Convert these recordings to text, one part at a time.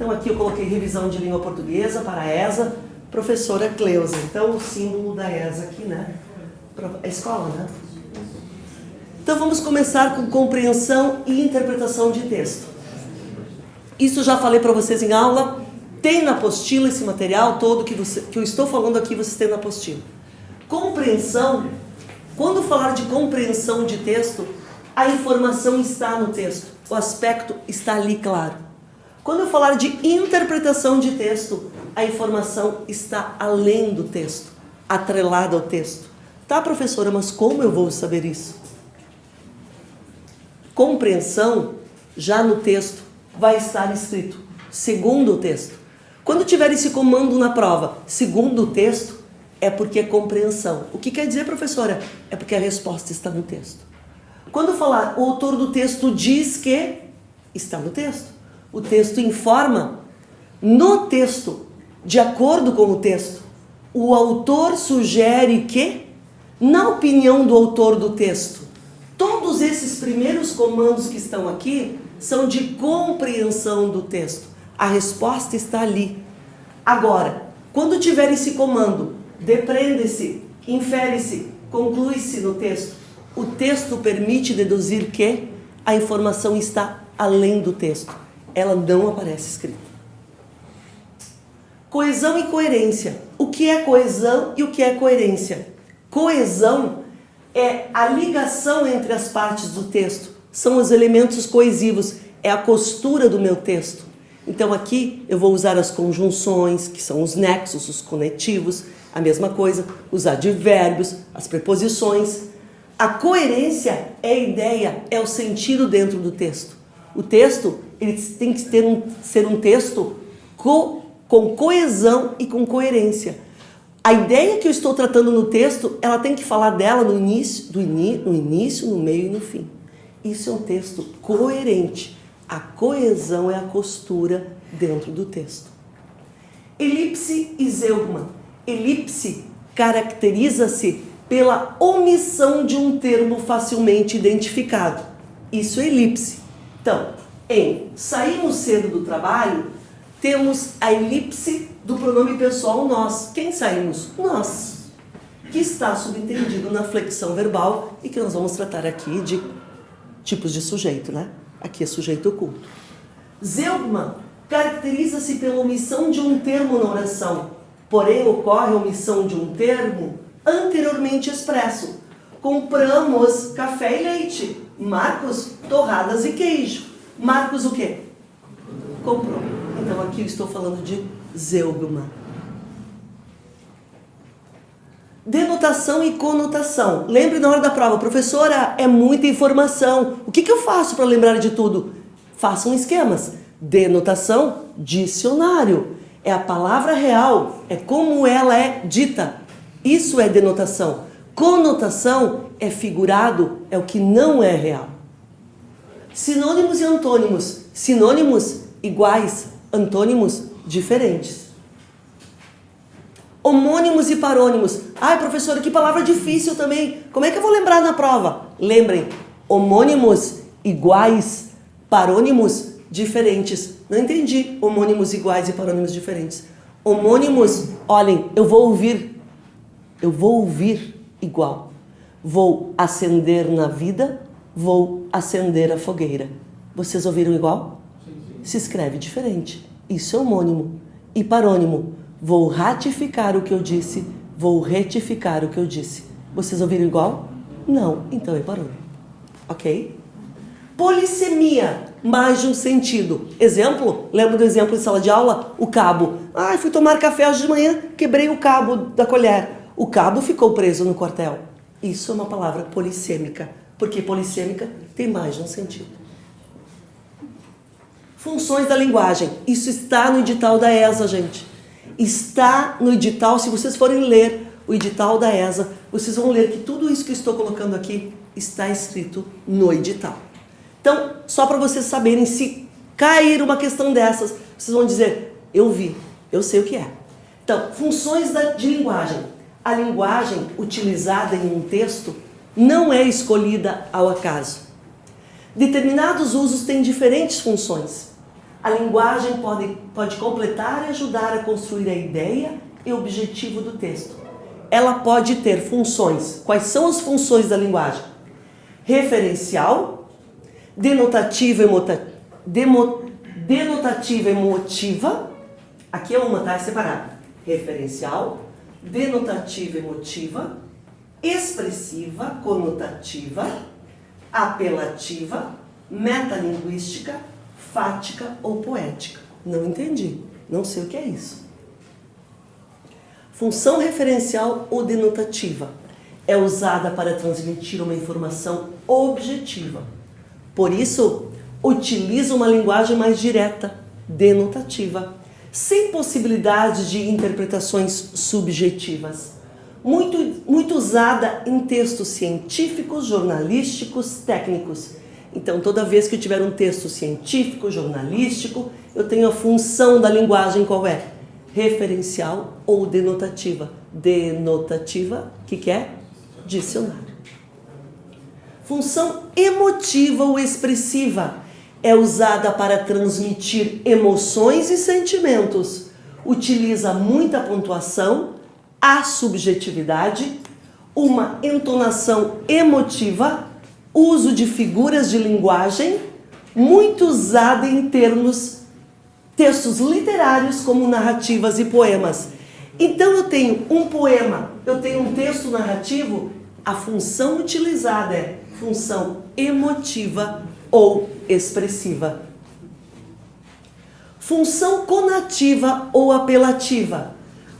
Então aqui eu coloquei revisão de língua portuguesa para a ESA, professora Cleusa. Então o símbolo da ESA aqui, né? A escola, né? Então vamos começar com compreensão e interpretação de texto. Isso eu já falei para vocês em aula. Tem na apostila esse material todo que eu estou falando aqui, vocês têm na apostila. Compreensão, quando falar de compreensão de texto, a informação está no texto, o aspecto está ali claro. Quando eu falar de interpretação de texto, a informação está além do texto, atrelada ao texto. Tá, professora, mas como eu vou saber isso? Compreensão, já no texto, vai estar escrito, segundo o texto. Quando tiver esse comando na prova, segundo o texto, é porque é compreensão. O que quer dizer, professora? É porque a resposta está no texto. Quando falar, o autor do texto diz que, está no texto. O texto informa, no texto, de acordo com o texto, o autor sugere que, na opinião do autor do texto, todos esses primeiros comandos que estão aqui são de compreensão do texto. A resposta está ali. Agora, quando tiver esse comando, depreende-se, infere-se, conclui-se no texto, o texto permite deduzir que a informação está além do texto. Ela não aparece escrita. Coesão e coerência. O que é coesão e o que é coerência? Coesão é a ligação entre as partes do texto. São os elementos coesivos. É a costura do meu texto. Então aqui eu vou usar as conjunções, que são os nexos, os conectivos, a mesma coisa, os advérbios, as preposições. A coerência é a ideia, é o sentido dentro do texto. O texto ele tem que ser um texto com coesão e com coerência. A ideia que eu estou tratando no texto, ela tem que falar dela no início, no meio e no fim. Isso é um texto coerente. A coesão é a costura dentro do texto. Elipse e zeugma. Elipse caracteriza-se pela omissão de um termo facilmente identificado. Isso é elipse. Então, em saímos cedo do trabalho, temos a elipse do pronome pessoal nós. Quem saímos? Nós. Que está subentendido na flexão verbal e que nós vamos tratar aqui de tipos de sujeito, né? Aqui é sujeito oculto. Zeugma caracteriza-se pela omissão de um termo na oração, porém ocorre a omissão de um termo anteriormente expresso. Compramos café e leite. Marcos, torradas e queijo. Marcos o quê? Comprou. Então aqui eu estou falando de zeugma. Denotação e conotação. Lembre na hora da prova, professora, é muita informação. O que eu faço para lembrar de tudo? Façam esquemas. Denotação, dicionário. É a palavra real, é como ela é dita. Isso é denotação. Conotação é figurado, é o que não é real. Sinônimos e antônimos. Sinônimos iguais, antônimos diferentes. Homônimos e parônimos. Ai, professora, que palavra difícil também. Como é que eu vou lembrar na prova? Lembrem, homônimos iguais, parônimos diferentes. Não entendi. Homônimos iguais e parônimos diferentes. Homônimos, olhem, eu vou ouvir igual. Vou acender na vida, vou acender a fogueira. Vocês ouviram igual? Se escreve diferente. Isso é homônimo. E parônimo. Vou ratificar o que eu disse, vou retificar o que eu disse. Vocês ouviram igual? Não, então é parônimo. Ok? Polissemia, mais de um sentido. Exemplo, lembra do exemplo de sala de aula? O cabo. Ah, fui tomar café hoje de manhã, quebrei o cabo da colher. O cabo ficou preso no quartel. Isso é uma palavra polissêmica, porque polissêmica tem mais de um sentido. Funções da linguagem. Isso está no edital da ESA, gente. Está no edital, se vocês forem ler o edital da ESA, vocês vão ler que tudo isso que eu estou colocando aqui está escrito no edital. Então, só para vocês saberem, se cair uma questão dessas, vocês vão dizer, eu vi, eu sei o que é. Então, funções de linguagem. A linguagem utilizada em um texto não é escolhida ao acaso. Determinados usos têm diferentes funções. A linguagem pode completar e ajudar a construir a ideia e objetivo do texto. Ela pode ter funções. Quais são as funções da linguagem? Referencial, denotativa emotiva. Aqui é uma, tá? É separada. Referencial, denotativa emotiva, expressiva, conotativa, apelativa, metalinguística, fática ou poética. Não entendi. Não sei o que é isso. Função referencial ou denotativa é usada para transmitir uma informação objetiva. Por isso, utiliza uma linguagem mais direta, denotativa, sem possibilidade de interpretações subjetivas. Muito usada em textos científicos, jornalísticos, técnicos. Então, toda vez que eu tiver um texto científico, jornalístico, eu tenho a função da linguagem qual é? Referencial ou denotativa. Denotativa, o que é? Dicionário. Função emotiva ou expressiva é usada para transmitir emoções e sentimentos. Utiliza muita pontuação, a subjetividade, uma entonação emotiva, uso de figuras de linguagem, muito usada em textos literários como narrativas e poemas. Então eu tenho um poema, eu tenho um texto narrativo, a função utilizada é função emotiva ou expressiva. Função conativa ou apelativa,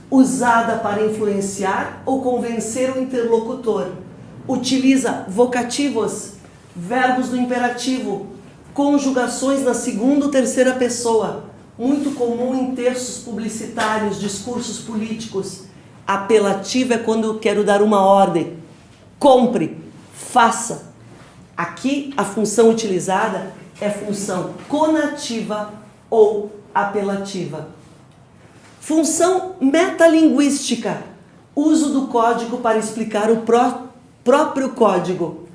usada para influenciar ou convencer o interlocutor. Utiliza vocativos, verbos do imperativo, conjugações na segunda ou terceira pessoa, muito comum em textos publicitários, discursos políticos. Apelativa é quando eu quero dar uma ordem. Compre, faça. Aqui a função utilizada é função conativa ou apelativa. Função metalinguística, uso do código para explicar o próprio código.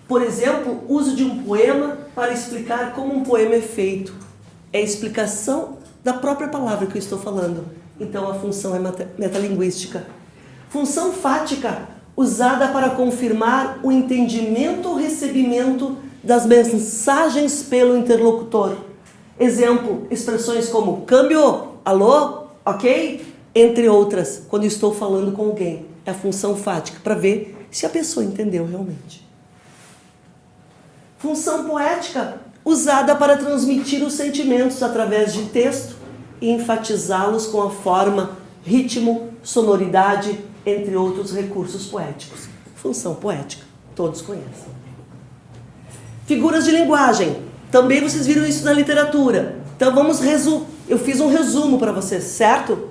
Por exemplo, uso de um poema para explicar como um poema é feito. É a explicação da própria palavra que eu estou falando. Então a função é metalinguística. Função fática, usada para confirmar o entendimento ou recebimento das mensagens pelo interlocutor. Exemplo, expressões como câmbio, alô, ok? Entre outras, quando estou falando com alguém. É a função fática, para ver se a pessoa entendeu realmente. Função poética, usada para transmitir os sentimentos através de texto e enfatizá-los com a forma, ritmo, sonoridade, entre outros recursos poéticos. Função poética, todos conhecem. Figuras de linguagem, também vocês viram isso na literatura. Então eu fiz um resumo para vocês, certo?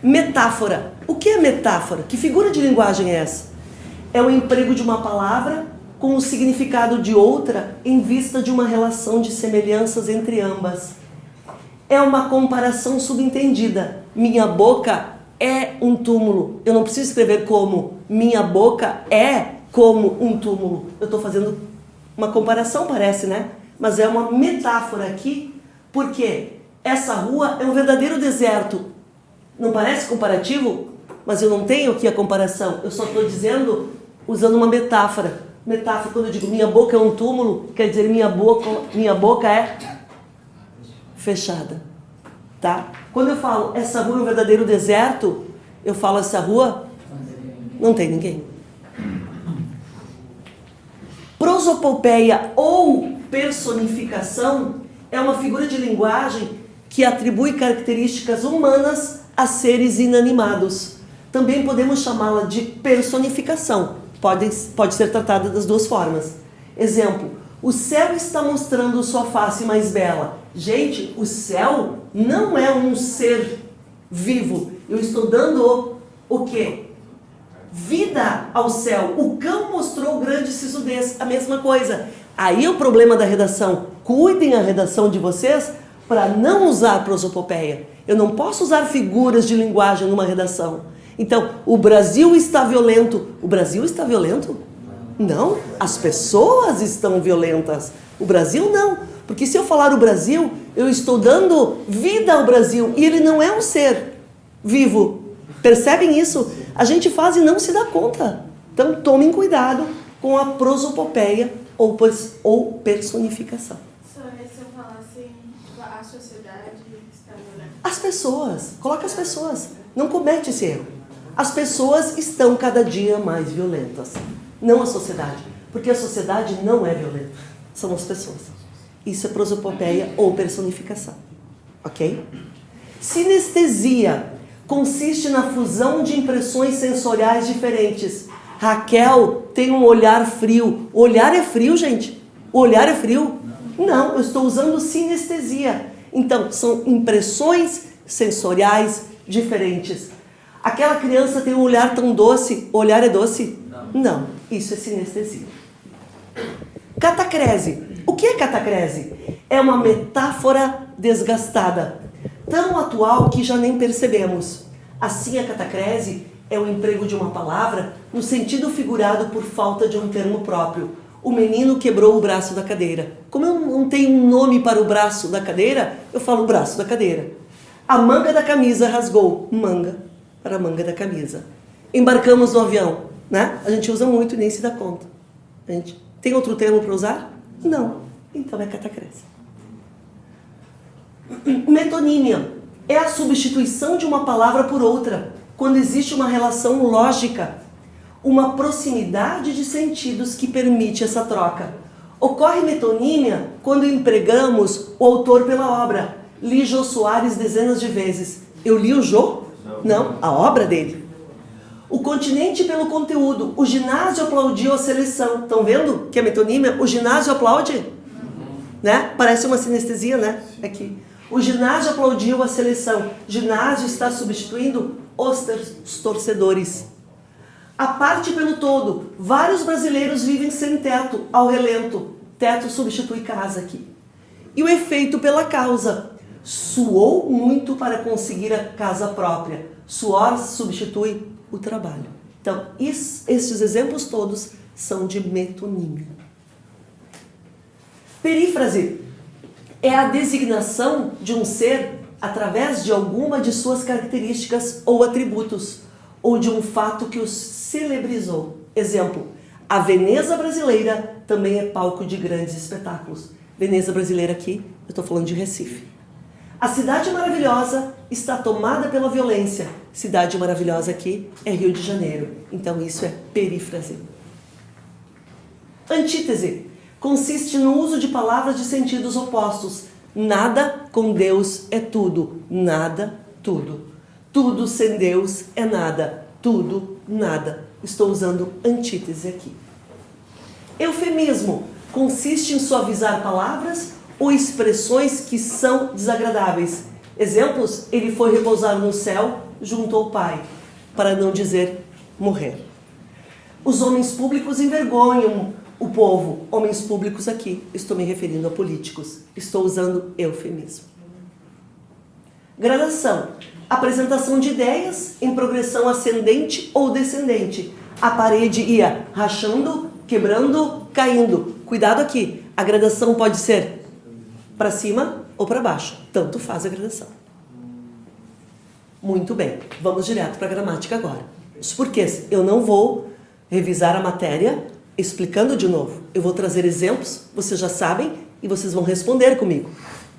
Metáfora. O que é metáfora? Que figura de linguagem é essa? É o emprego de uma palavra com o significado de outra em vista de uma relação de semelhanças entre ambas. É uma comparação subentendida. Minha boca é um túmulo. Eu não preciso escrever como. Minha boca é como um túmulo. Eu estou fazendo uma comparação, parece, né? Mas é uma metáfora aqui, porque essa rua é um verdadeiro deserto. Não parece comparativo? Mas eu não tenho aqui a comparação. Eu só estou dizendo, usando uma metáfora. Metáfora, quando eu digo minha boca é um túmulo, quer dizer minha boca é fechada. Tá? Quando eu falo essa rua é um verdadeiro deserto, eu falo essa rua não tem ninguém. Prosopopeia ou personificação é uma figura de linguagem que atribui características humanas a seres inanimados. Também podemos chamá-la de personificação. Pode ser tratada das duas formas. Exemplo, o céu está mostrando sua face mais bela. Gente, o céu não é um ser vivo. Eu estou dando o quê? Vida ao céu. O cão mostrou grande sisudez. A mesma coisa. Aí é o problema da redação. Cuidem a redação de vocês para não usar prosopopeia. Eu não posso usar figuras de linguagem numa redação. Então, o Brasil está violento. O Brasil está violento? Não. As pessoas estão violentas. O Brasil não. Porque se eu falar o Brasil, eu estou dando vida ao Brasil. E ele não é um ser vivo. Percebem isso? A gente faz e não se dá conta. Então tomem cuidado com a prosopopeia ou personificação. Se eu falar assim, a sociedade está violenta. As pessoas. Coloca as pessoas. Não comete esse erro. As pessoas estão cada dia mais violentas. Não a sociedade. Porque a sociedade não é violenta. São as pessoas. Isso é prosopopeia ou personificação. Ok? Sinestesia consiste na fusão de impressões sensoriais diferentes. Raquel tem um olhar frio. O olhar é frio, gente? O olhar é frio? Não, eu estou usando sinestesia. Então, são impressões sensoriais diferentes. Aquela criança tem um olhar tão doce. O olhar é doce? Não, isso é sinestesia. Catacrese. O que é catacrese? É uma metáfora desgastada, tão atual que já nem percebemos. Assim, a catacrese é o emprego de uma palavra no sentido figurado por falta de um termo próprio. O menino quebrou o braço da cadeira. Como eu não tenho um nome para o braço da cadeira, eu falo braço da cadeira. A manga da camisa rasgou. Manga para a manga da camisa. Embarcamos no avião, né? A gente usa muito e nem se dá conta. A gente tem outro termo para usar? Não. Então é catacrese. Metonímia é a substituição de uma palavra por outra, quando existe uma relação lógica, uma proximidade de sentidos que permite essa troca. Ocorre metonímia quando empregamos o autor pela obra. Li Jô Soares dezenas de vezes. Eu li o Jô? Não, a obra dele. O continente pelo conteúdo. O ginásio aplaudiu a seleção. Estão vendo que é metonímia? O ginásio aplaude? Né? Parece uma sinestesia, né? Aqui. O ginásio aplaudiu a seleção. Ginásio está substituindo os torcedores. A parte pelo todo. Vários brasileiros vivem sem teto, ao relento. Teto substitui casa aqui. E o efeito pela causa. Suou muito para conseguir a casa própria. Suor substitui o trabalho. Então, esses exemplos todos são de metonímia. Perífrase é a designação de um ser através de alguma de suas características ou atributos, ou de um fato que os celebrizou. Exemplo, a Veneza brasileira também é palco de grandes espetáculos. Veneza brasileira aqui, eu estou falando de Recife. A cidade maravilhosa está tomada pela violência. Cidade maravilhosa aqui é Rio de Janeiro. Então isso é perífrase. Antítese consiste no uso de palavras de sentidos opostos. Nada com Deus é tudo. Nada, tudo. Tudo sem Deus é nada. Tudo, nada. Estou usando antítese aqui. Eufemismo consiste em suavizar palavras ou expressões que são desagradáveis. Exemplos, ele foi repousar no céu junto ao Pai, para não dizer morrer. Os homens públicos envergonham o povo. Homens públicos aqui, estou me referindo a políticos. Estou usando eufemismo. Gradação. Apresentação de ideias em progressão ascendente ou descendente. A parede ia rachando, quebrando, caindo. Cuidado aqui. A gradação pode ser para cima ou para baixo. Tanto faz a gradação. Muito bem. Vamos direto para a gramática agora. Os porquês. Eu não vou revisar a matéria explicando de novo. Eu vou trazer exemplos, vocês já sabem, e vocês vão responder comigo.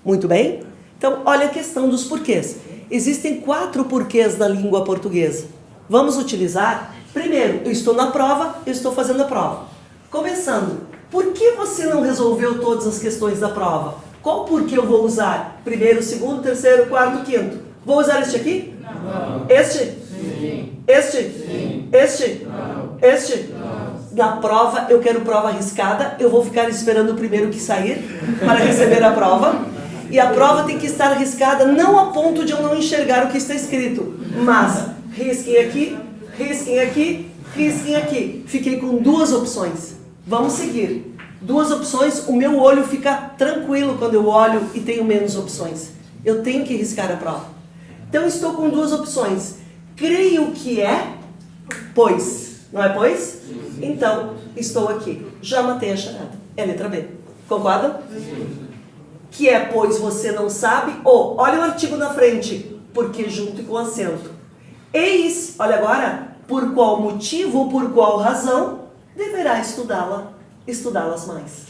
Muito bem? Então, olha a questão dos porquês. Existem 4 porquês na língua portuguesa. Vamos utilizar? Primeiro, eu estou na prova, eu estou fazendo a prova. Começando, por que você não resolveu todas as questões da prova? Qual porquê eu vou usar? Primeiro, segundo, terceiro, quarto, quinto. Vou usar este aqui? Não. Este? Sim. Este? Sim. Este? Não. Este? Não. Na prova, eu quero prova arriscada, eu vou ficar esperando o primeiro que sair para receber a prova. E a prova tem que estar arriscada não a ponto de eu não enxergar o que está escrito, mas risquem aqui, risquem aqui, risquem aqui. Fiquei com 2 opções. Vamos seguir. 2 opções, o meu olho fica tranquilo quando eu olho e tenho menos opções. Eu tenho que riscar a prova. Então, estou com 2 opções. Creio que é, pois. Não é pois? Então, estou aqui. Já matei a charada. É a letra B. Concordam? que é pois você não sabe, ou olha o artigo na frente, porque junto e com acento. Eis, olha agora, por qual motivo ou por qual razão deverá estudá-las mais.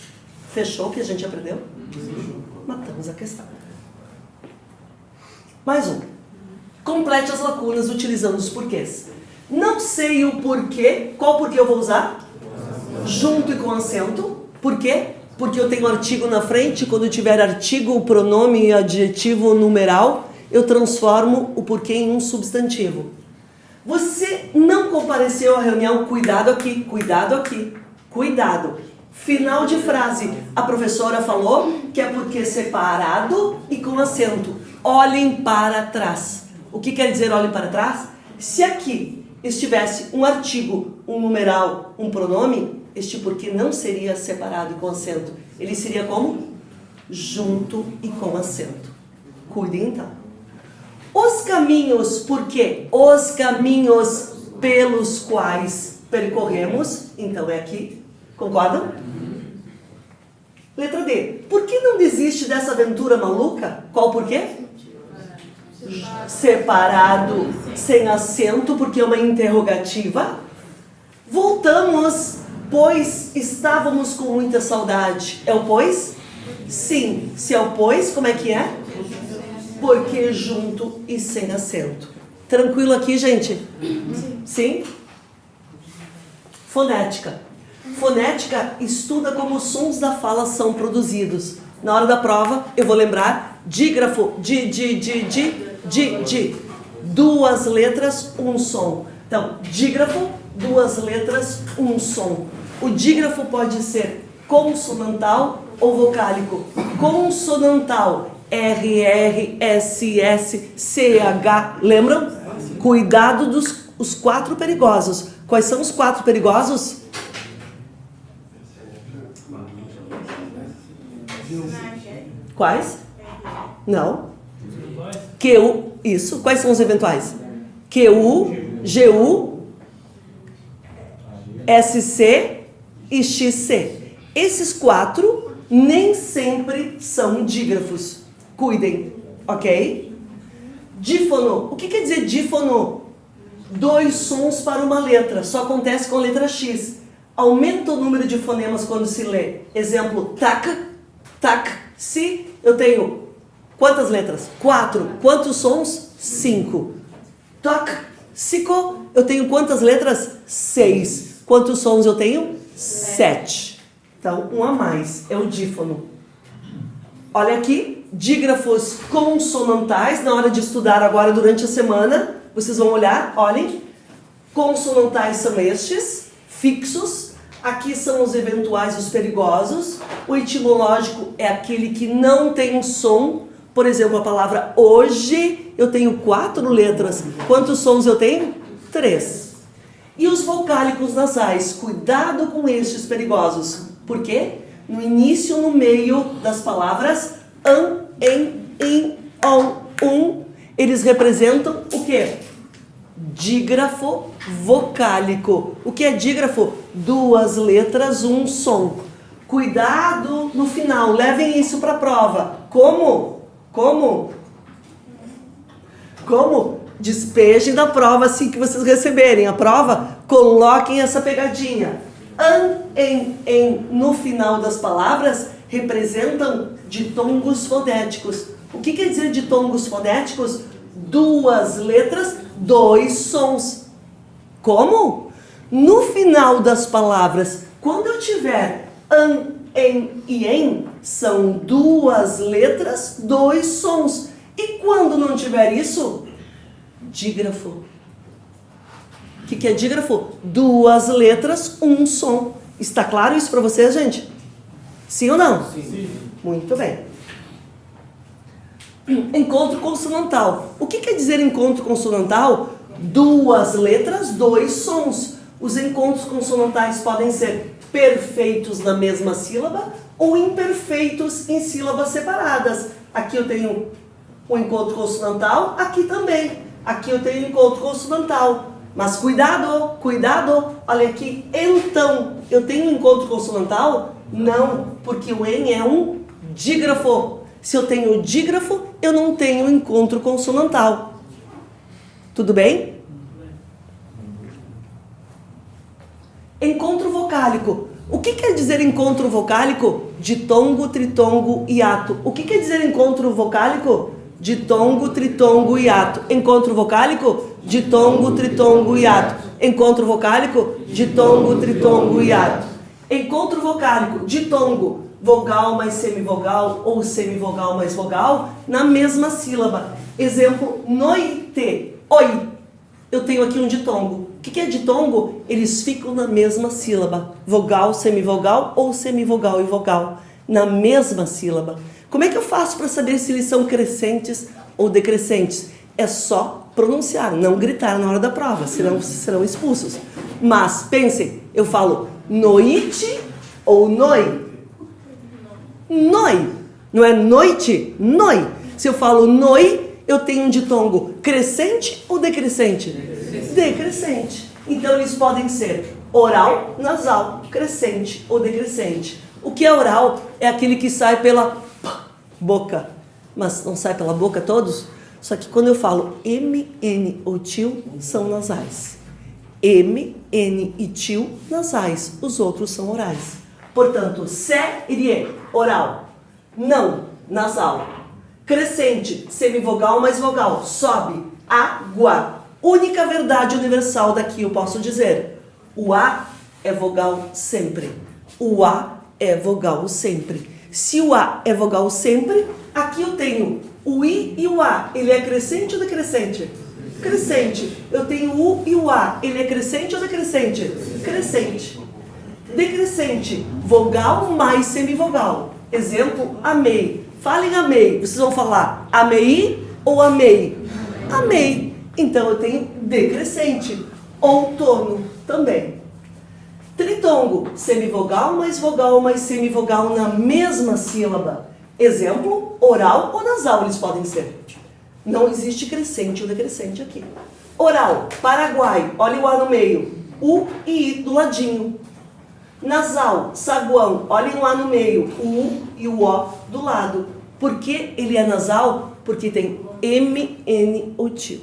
Fechou o que a gente aprendeu? Matamos a questão. Mais um. Complete as lacunas utilizando os porquês. Não sei o porquê. Qual porquê eu vou usar? Junto e com acento. Por quê? Porque eu tenho artigo na frente. Quando tiver artigo, pronome, adjetivo, numeral, eu transformo o porquê em um substantivo. Você não compareceu à reunião, cuidado aqui, cuidado aqui, cuidado. Final de frase. A professora falou que é porque separado e com acento. Olhem para trás. O que quer dizer olhem para trás? Se aqui estivesse um artigo, um numeral, um pronome, este porquê não seria separado e com acento. Ele seria como? Junto e com acento. Cuidem então. Os caminhos, por quê? Os caminhos pelos quais percorremos, então é aqui. Concordam? Letra D. Por que não desiste dessa aventura maluca? Qual porquê? Separado, sem acento, porque é uma interrogativa. Voltamos, pois estávamos com muita saudade. É o pois? Sim. Se é o pois, como é que é? Porque junto e sem acento. Tranquilo aqui, gente? Sim? Fonética. Fonética estuda como os sons da fala são produzidos. Na hora da prova, eu vou lembrar dígrafo, di. Duas letras, um som. Então, dígrafo, duas letras, um som. O dígrafo pode ser consonantal ou vocálico. Consonantal, R, R, S, S, C, H. Lembram? Cuidado dos os 4 perigosos. Quais são os 4 perigosos? Quais? Não. QU, isso. Quais são os eventuais? QU, GU, SC e XC. Esses 4 nem sempre são dígrafos. Cuidem, ok? Dífono. O que quer dizer dífono? 2 sons para uma letra. Só acontece com a letra X. Aumenta o número de fonemas quando se lê. Exemplo, tac, tac. Se eu tenho quantas letras? 4. Quantos sons? 5. Toc, sico, eu tenho quantas letras? 6. Quantos sons eu tenho? 7. Então, um a mais. É o dífono. Olha aqui, dígrafos consonantais. Na hora de estudar agora durante a semana, vocês vão olhar, olhem. Consonantais são estes, fixos. Aqui são os eventuais, os perigosos. O etimológico é aquele que não tem som. Por exemplo, a palavra hoje, eu tenho 4 letras. Quantos sons eu tenho? 3. E os vocálicos nasais. Cuidado com estes perigosos. Por quê? No início, no meio das palavras, em, on, eles representam o quê? Dígrafo vocálico. O que é dígrafo? 2 letras, um som. Cuidado no final, levem isso para a prova. Como? Despejem da prova assim que vocês receberem a prova, coloquem essa pegadinha. Em, no final das palavras representam ditongos fonéticos. O que quer dizer ditongos fonéticos? 2 letras, 2 sons. Como? No final das palavras, quando eu tiver em e em, são 2 letras, 2 sons. E quando não tiver isso? Dígrafo. O que é dígrafo? 2 letras, um som. Está claro isso para vocês, gente? Sim ou não? Sim. Muito bem. Encontro consonantal. O que quer dizer encontro consonantal? 2 letras, 2 sons. Os encontros consonantais podem ser perfeitos na mesma sílaba ou imperfeitos em sílabas separadas. Aqui eu tenho um encontro consonantal, aqui também. Aqui eu tenho um encontro consonantal. Mas cuidado, olha aqui. Então, eu tenho um encontro consonantal? Não, porque o N é um dígrafo. Se eu tenho dígrafo, eu não tenho encontro consonantal. Tudo bem? Encontro vocálico. O que quer dizer encontro vocálico? Ditongo, tritongo, hiato. O que quer dizer encontro vocálico? Ditongo, tritongo, hiato. Encontro vocálico? Ditongo, tritongo, hiato. Encontro vocálico? Ditongo, tritongo, hiato. Encontro vocálico, ditongo, vogal mais semivogal ou semivogal mais vogal, na mesma sílaba. Exemplo, noite, oi. Eu tenho aqui um ditongo. O que é ditongo? Eles ficam na mesma sílaba. Vogal, semivogal ou semivogal e vogal. Na mesma sílaba. Como é que eu faço para saber se eles são crescentes ou decrescentes? É só pronunciar, não gritar na hora da prova, senão serão expulsos. Mas, pensem, eu falo noite ou noi? Noi. Não é noite? Noi. Se eu falo noi, eu tenho um ditongo crescente ou decrescente? Decrescente. Então eles podem ser oral, nasal, crescente ou decrescente. O que é oral? É aquele que sai pela boca. Mas não sai pela boca todos? Só que quando eu falo M, N ou tio, são nasais. M, N e tio, nasais. Os outros são orais. Portanto, série, oral. Não, nasal. Crescente, semivogal mais vogal. Sobe, água. Única verdade universal daqui eu posso dizer. O A é vogal sempre. O A é vogal sempre. Se o A é vogal sempre, aqui eu tenho o I e o A. Ele é crescente ou decrescente? Crescente. Eu tenho o U e o A. Ele é crescente ou decrescente? Crescente. Decrescente. Vogal mais semivogal. Exemplo, amei. Falem amei. Vocês vão falar amei ou amei? Amei. Então eu tenho decrescente. Outono também. Tritongo. Semivogal mais semivogal na mesma sílaba. Exemplo, oral ou nasal eles podem ser. Não existe crescente ou decrescente aqui. Oral, Paraguai, olha o A no meio. U e I do ladinho. Nasal, saguão, olhem o A no meio. O U e o O do lado. Por que ele é nasal? Porque tem M, N ou tio.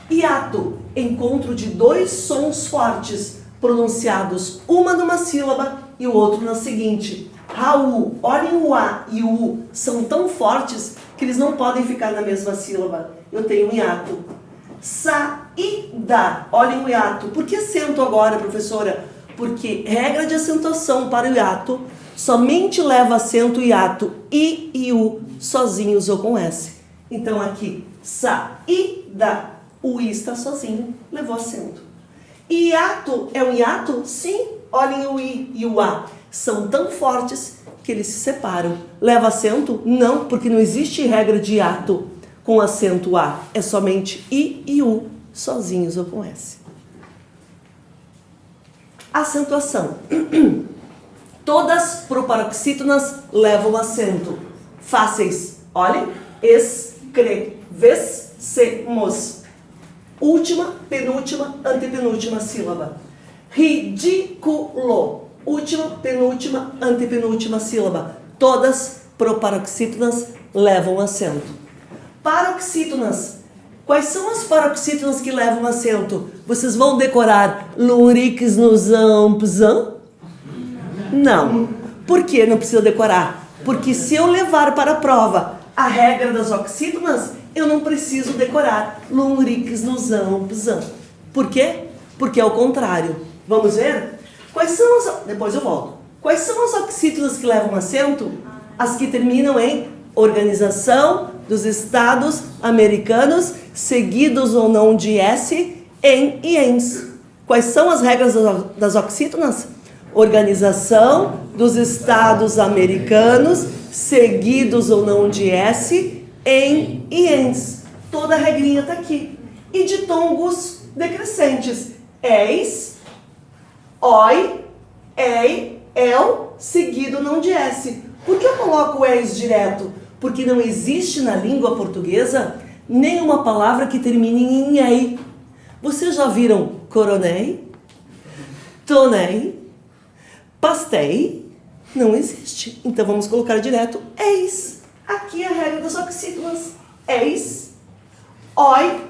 Hiato, encontro de dois sons fortes, pronunciados uma numa sílaba e o outro na seguinte. Raul, olhem o A e o U, são tão fortes que eles não podem ficar na mesma sílaba. Eu tenho um hiato. Saída, olhem o hiato. Por que acento agora, professora? Porque regra de acentuação para o hiato, somente leva acento hiato I e U sozinhos ou com S. Então aqui, saída, o I está sozinho, levou acento. Hiato é um hiato? Sim, olhem o I e o A. São tão fortes que eles se separam. Leva acento? Não, porque não existe regra de hiato com acento A. É somente I e U, sozinhos ou com S. Acentuação. Todas proparoxítonas levam acento. Fáceis. Olhem. Escrevêssemos. Última, penúltima, antepenúltima sílaba. Ridículo. Última, penúltima, antepenúltima sílaba. Todas proparoxítonas levam acento. Paroxítonas. Quais são as paroxítonas que levam acento? Vocês vão decorar lurix nusão pzão? Não. Por que não precisa decorar? Porque se eu levar para a prova a regra das oxítonas, eu não preciso decorar lurix nusão pzão. Por quê? Porque é o contrário. Vamos ver? Quais são as... Depois eu volto. Quais são as oxítonas que levam acento? As que terminam em Organização dos Estados Americanos, seguidos ou não de S, em e ens. Quais são as regras das oxítonas? Organização dos Estados Americanos, seguidos ou não de S, em e ens. Toda a regrinha está aqui. E ditongos decrescentes. Eis, oi, ei, el, seguido não de S. Por que eu coloco o eis direto? Porque não existe na língua portuguesa nenhuma palavra que termine em ei. Vocês já viram coronei? Tonei? Pastei? Não existe. Então vamos colocar direto eis. Aqui é a regra das oxítonas. Eis, oi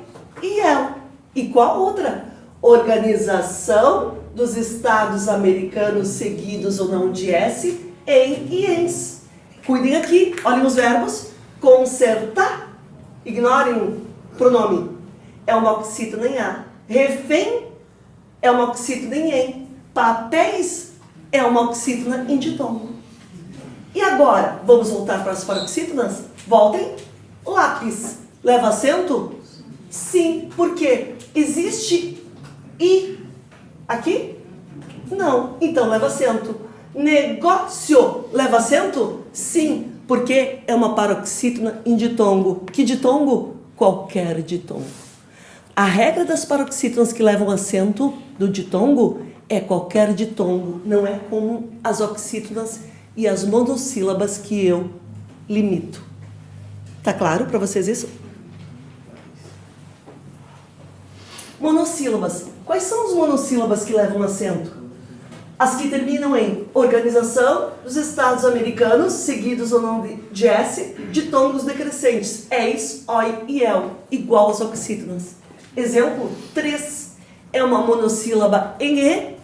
e el. E qual outra? Organização dos estados americanos seguidos ou não de S, em e ens. Cuidem aqui, olhem os verbos. Consertar, ignorem o pronome. É uma oxítona em A. Refém é uma oxítona em em. Papéis é uma oxítona em ditongo. E agora, vamos voltar para as paroxítonas? Voltem. Lápis. Leva acento? Sim. Por quê? Existe I aqui? Não. Então leva acento. Negócio. Leva acento? Sim. Porque é uma paroxítona em ditongo. Que ditongo? Qualquer ditongo. A regra das paroxítonas que levam acento do ditongo é qualquer ditongo. Não é como as oxítonas e as monossílabas que eu limito. Tá claro para vocês isso? Monossílabas. Quais são as monossílabas que levam acento? As que terminam em organização dos estados americanos, seguidos ou não de S, ditongos decrescentes. Eis, oi e el, igual às oxítonas. Exemplo 3. É uma monossílaba em E,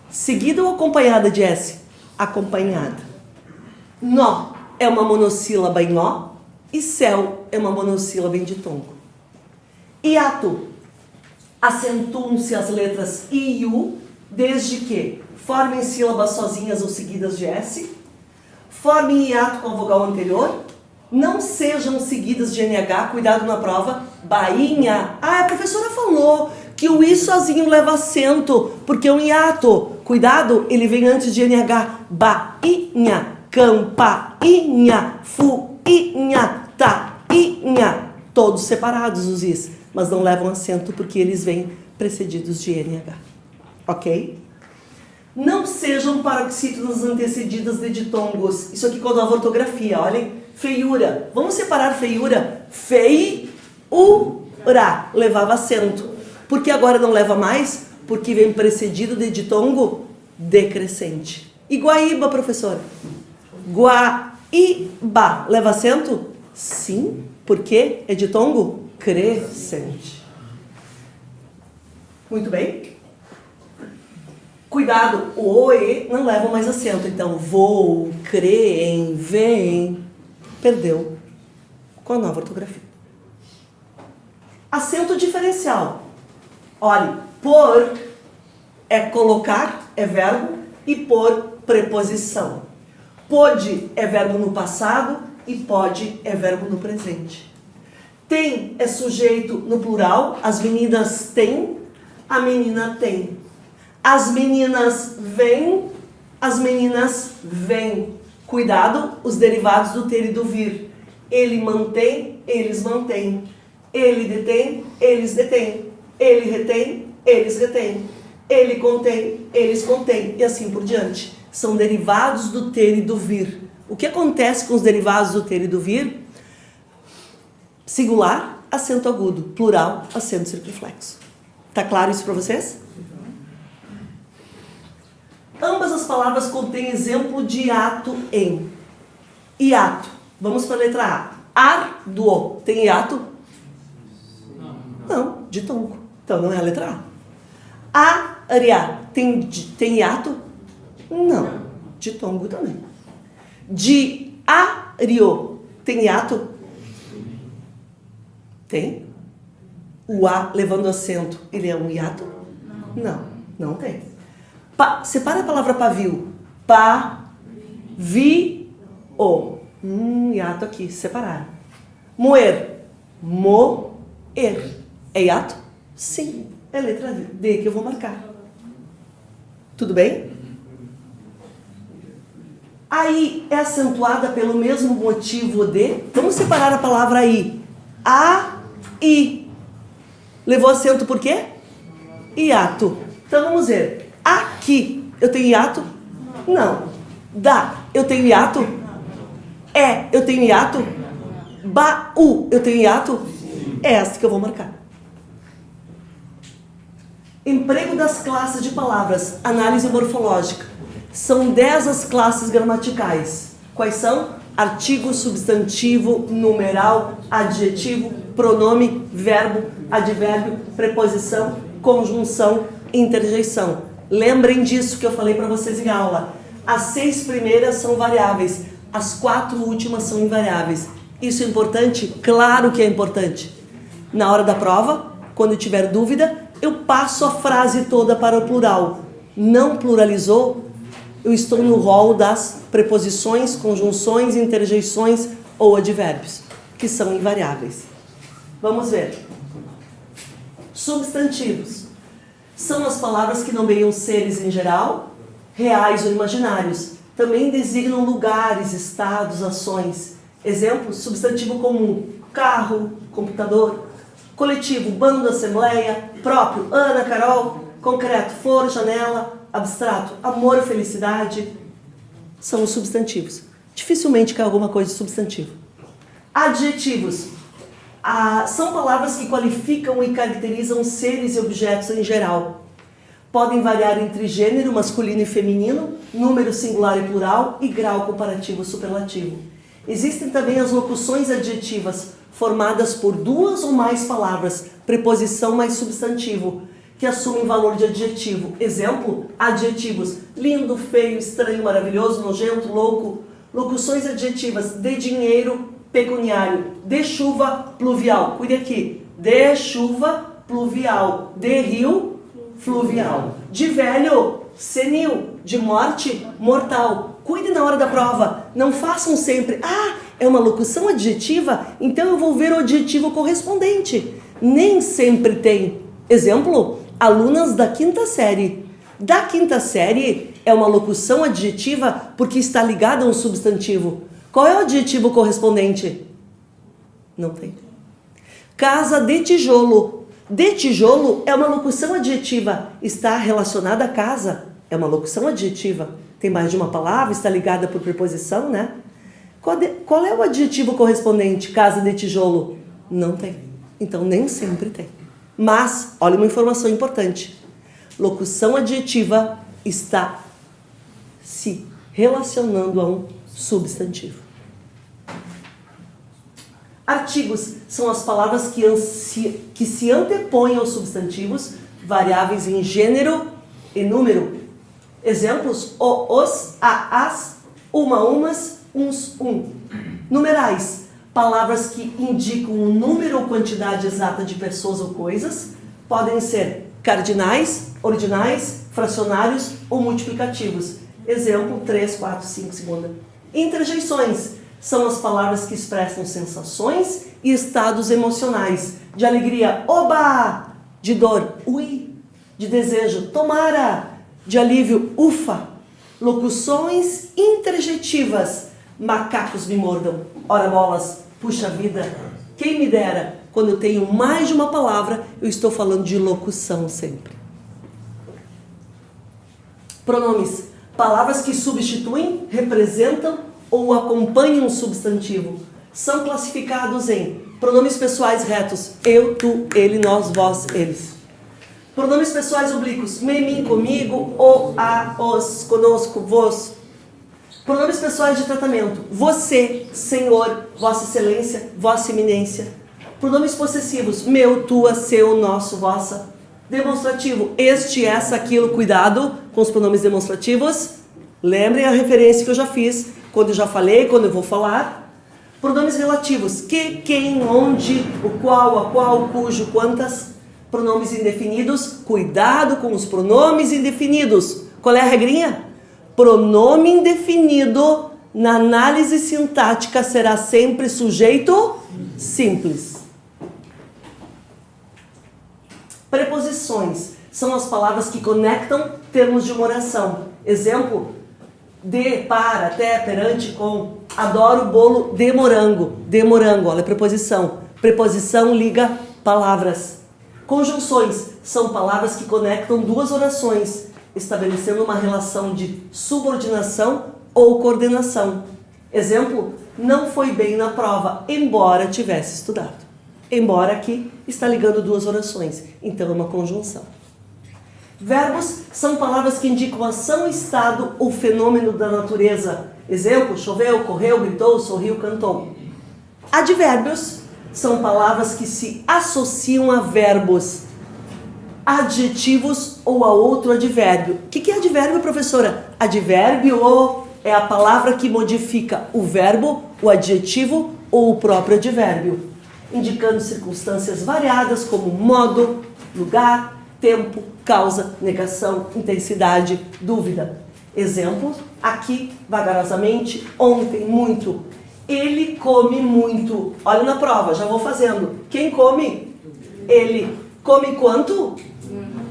seguida ou acompanhada de S? Acompanhada. Nó é uma monossílaba em O e céu é uma monossílaba em ditongo. Hiato. Acentuam-se as letras I e U, desde que formem sílabas sozinhas ou seguidas de S, formem hiato com a vogal anterior, não sejam seguidas de NH, cuidado na prova, bainha. Ah, a professora falou que o I sozinho leva acento, porque é um hiato. Cuidado, ele vem antes de NH. Bainha, campainha, fuinha, tainha. Todos separados os Is, mas não levam acento porque eles vêm precedidos de NH. Ok? Não sejam paroxítonas antecedidas de ditongos. Isso aqui com a nova ortografia, olhem. Feiura. Vamos separar feiura. Feiura. Levava acento. Por que agora não leva mais? Porque vem precedido de ditongo decrescente. E Guaíba, professora? Guaíba. Leva acento? Sim. Porque é ditongo crescente. Muito bem. Cuidado, o O e não levam mais acento. Então, vou, creem, vem. Perdeu com a nova ortografia. Acento diferencial. Olhe, por é colocar, é verbo, e por preposição. Pode é verbo no passado e pode é verbo no presente. Tem é sujeito no plural. As meninas têm, a menina tem. As meninas vêm, as meninas vêm. Cuidado, os derivados do ter e do vir. Ele mantém, eles mantêm. Ele detém, eles detêm. Ele retém, eles retêm. Ele contém, eles contêm. E assim por diante. São derivados do ter e do vir. O que acontece com os derivados do ter e do vir? Singular, acento agudo. Plural, acento circunflexo. Tá claro isso para vocês? Ambas as palavras contêm exemplo de hiato em. Hiato. Vamos para a letra A. Árduo. Tem hiato? Não, ditongo. Então não é a letra A. Área. Tem hiato? Não. Ditongo também. Diário. Tem hiato? Tem. O A levando acento, ele é um hiato? Não, não tem. Separa a palavra pavio. Pavio. Hiato aqui, separar. Moer. Moer. É hiato? Sim. É letra D que eu vou marcar. Tudo bem? Aí é acentuada pelo mesmo motivo de... Vamos separar a palavra aí. I. Levou acento por quê? Hiato. Então vamos ver. Aqui, eu tenho hiato? Não. Da, eu tenho hiato? Eu tenho hiato? Baú, eu tenho hiato? É essa que eu vou marcar. Emprego das classes de palavras. Análise morfológica. São 10 as classes gramaticais. Quais são? artigo, substantivo, numeral, adjetivo, pronome, verbo, advérbio, preposição, conjunção, interjeição. Lembrem disso que eu falei para vocês em aula. As 6 primeiras são variáveis, as 4 últimas são invariáveis. Isso é importante? Claro que é importante. Na hora da prova, quando tiver dúvida, eu passo a frase toda para o plural. Não pluralizou? Eu estou no rol das preposições, conjunções, interjeições ou advérbios, que são invariáveis. Vamos ver. Substantivos. São as palavras que nomeiam seres em geral, reais ou imaginários. Também designam lugares, estados, ações. Exemplo, substantivo comum, carro, computador. Coletivo, bando, assembleia. Próprio, Ana, Carol. Concreto, flor, janela. Abstrato, amor, felicidade. São os substantivos. Dificilmente cai alguma coisa de substantivo. Adjetivos. São palavras que qualificam e caracterizam seres e objetos em geral. Podem variar entre gênero masculino e feminino, número singular e plural e grau comparativo superlativo. Existem também as locuções adjetivas, formadas por 2 ou mais palavras, preposição mais substantivo, que assumem valor de adjetivo. Exemplo, adjetivos: lindo, feio, estranho, maravilhoso, nojento, louco. Locuções adjetivas: de dinheiro, pecuniário, de chuva, pluvial. Cuide aqui. De chuva, pluvial. De rio, fluvial. De velho, senil. De morte, mortal. Cuide na hora da prova. Não façam sempre: é uma locução adjetiva, então eu vou ver o adjetivo correspondente. Nem sempre tem. Exemplo, alunas da 5ª série. Da 5ª série é uma locução adjetiva porque está ligada a um substantivo. Qual é o adjetivo correspondente? Não tem. Casa de tijolo. De tijolo é uma locução adjetiva. Está relacionada à casa. É uma locução adjetiva. Tem mais de uma palavra, está ligada por preposição, né? Qual é o adjetivo correspondente? Casa de tijolo? Não tem. Então nem sempre tem. Mas, olha uma informação importante. Locução adjetiva está se relacionando a um substantivo. Artigos são as palavras que se antepõem aos substantivos, variáveis em gênero e número. Exemplos: o, os, a, as, uma, umas, uns, um. Numerais. Palavras que indicam o número ou quantidade exata de pessoas ou coisas. Podem ser cardinais, ordinais, fracionários ou multiplicativos. Exemplo: 3, 4, 5, segunda. Interjeições são as palavras que expressam sensações e estados emocionais. De alegria, oba! De dor, ui! De desejo, tomara! De alívio, ufa! Locuções interjetivas. Macacos me mordam. Ora bolas, puxa vida. Quem me dera. Quando eu tenho mais de uma palavra, eu estou falando de locução sempre. Pronomes. Palavras que substituem, representam ou acompanham um substantivo. São classificados em pronomes pessoais retos: eu, tu, ele, nós, vós, eles. Pronomes pessoais oblíquos: me, mim, comigo, o, a, os, conosco, vos. Pronomes pessoais de tratamento: você, senhor, vossa excelência, vossa eminência. Pronomes possessivos: meu, tua, seu, nosso, vossa. Demonstrativo: este, essa, aquilo. Cuidado com os pronomes demonstrativos. Lembrem a referência que eu já fiz, quando eu já falei, quando eu vou falar. Pronomes relativos: que, quem, onde, o qual, a qual, cujo, quantas. Pronomes indefinidos: cuidado com os pronomes indefinidos. Qual é a regrinha? Pronome indefinido, na análise sintática, será sempre sujeito simples. Preposições são as palavras que conectam termos de uma oração. Exemplo: de, para, até, perante, com. Adoro bolo de morango. De morango, olha a preposição. Preposição liga palavras. Conjunções são palavras que conectam 2 orações, estabelecendo uma relação de subordinação ou coordenação. Exemplo: não foi bem na prova, embora tivesse estudado. Embora aqui está ligando 2 orações, então é uma conjunção. Verbos são palavras que indicam ação, estado ou fenômeno da natureza. Exemplo, choveu, correu, gritou, sorriu, cantou. Advérbios são palavras que se associam a verbos, adjetivos ou a outro advérbio. O que é advérbio, professora? Advérbio é a palavra que modifica o verbo, o adjetivo ou o próprio advérbio, indicando circunstâncias variadas como modo, lugar, tempo, causa, negação, intensidade, dúvida. Exemplos, aqui, vagarosamente, ontem, muito. Ele come muito. Olha na prova, já vou fazendo. Quem come? Ele. Come quanto?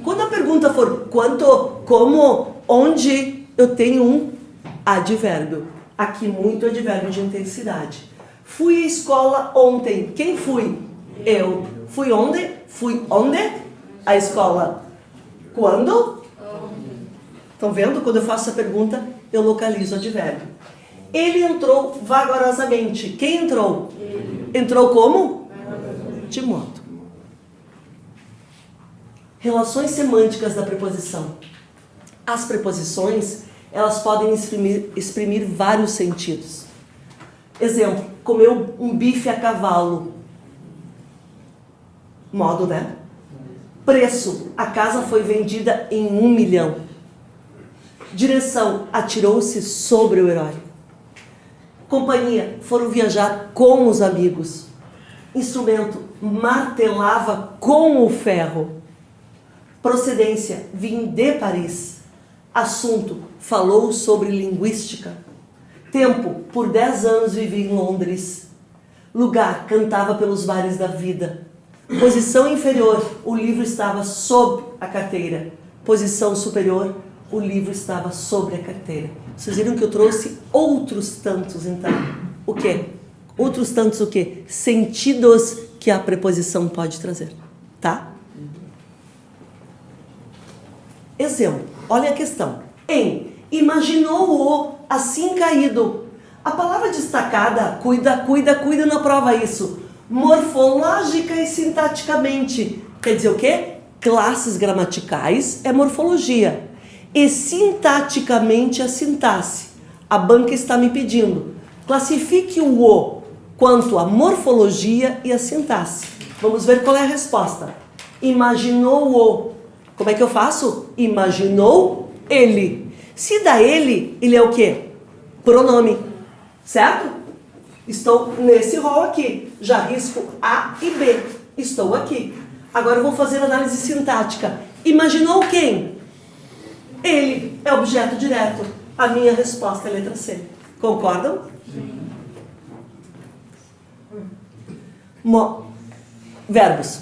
Quando a pergunta for quanto, como, onde, eu tenho um advérbio. Aqui, muito advérbio de intensidade. Fui à escola ontem. Quem fui? Eu. Fui onde? Fui onde? A escola. Quando? Estão vendo? Quando eu faço essa pergunta, eu localizo o advérbio. Ele entrou vagarosamente. Quem entrou? Ele. Entrou como? De modo. Relações semânticas da preposição. As preposições, elas podem exprimir vários sentidos. Exemplo, comeu um bife a cavalo. Modo, né? Preço, a casa foi vendida em 1 milhão. Direção, atirou-se sobre o herói. Companhia, foram viajar com os amigos. Instrumento, martelava com o ferro. Procedência, vim de Paris. Assunto, falou sobre linguística. Tempo, por 10 anos vivi em Londres. Lugar, cantava pelos bares da vida. Posição inferior, o livro estava sob a carteira. Posição superior, o livro estava sobre a carteira. Vocês viram que eu trouxe outros tantos, então. O quê? Outros tantos o quê? Sentidos que a preposição pode trazer. Tá? Exemplo. Olha a questão. Imaginou-o assim caído. A palavra destacada, cuida na prova isso. Morfológica e sintaticamente. Quer dizer o quê? Classes gramaticais é morfologia. E sintaticamente a sintaxe. A banca está me pedindo. Classifique o "o" quanto à morfologia e a sintaxe. Vamos ver qual é a resposta. Imaginou-o. Como é que eu faço? Imaginou ele. Se dá ele é o quê? Pronome. Certo? Estou nesse rol aqui. Já risco A e B. Estou aqui. Agora eu vou fazer análise sintática. Imaginou quem? Ele é objeto direto. A minha resposta é a letra C. Concordam? Sim. Verbos.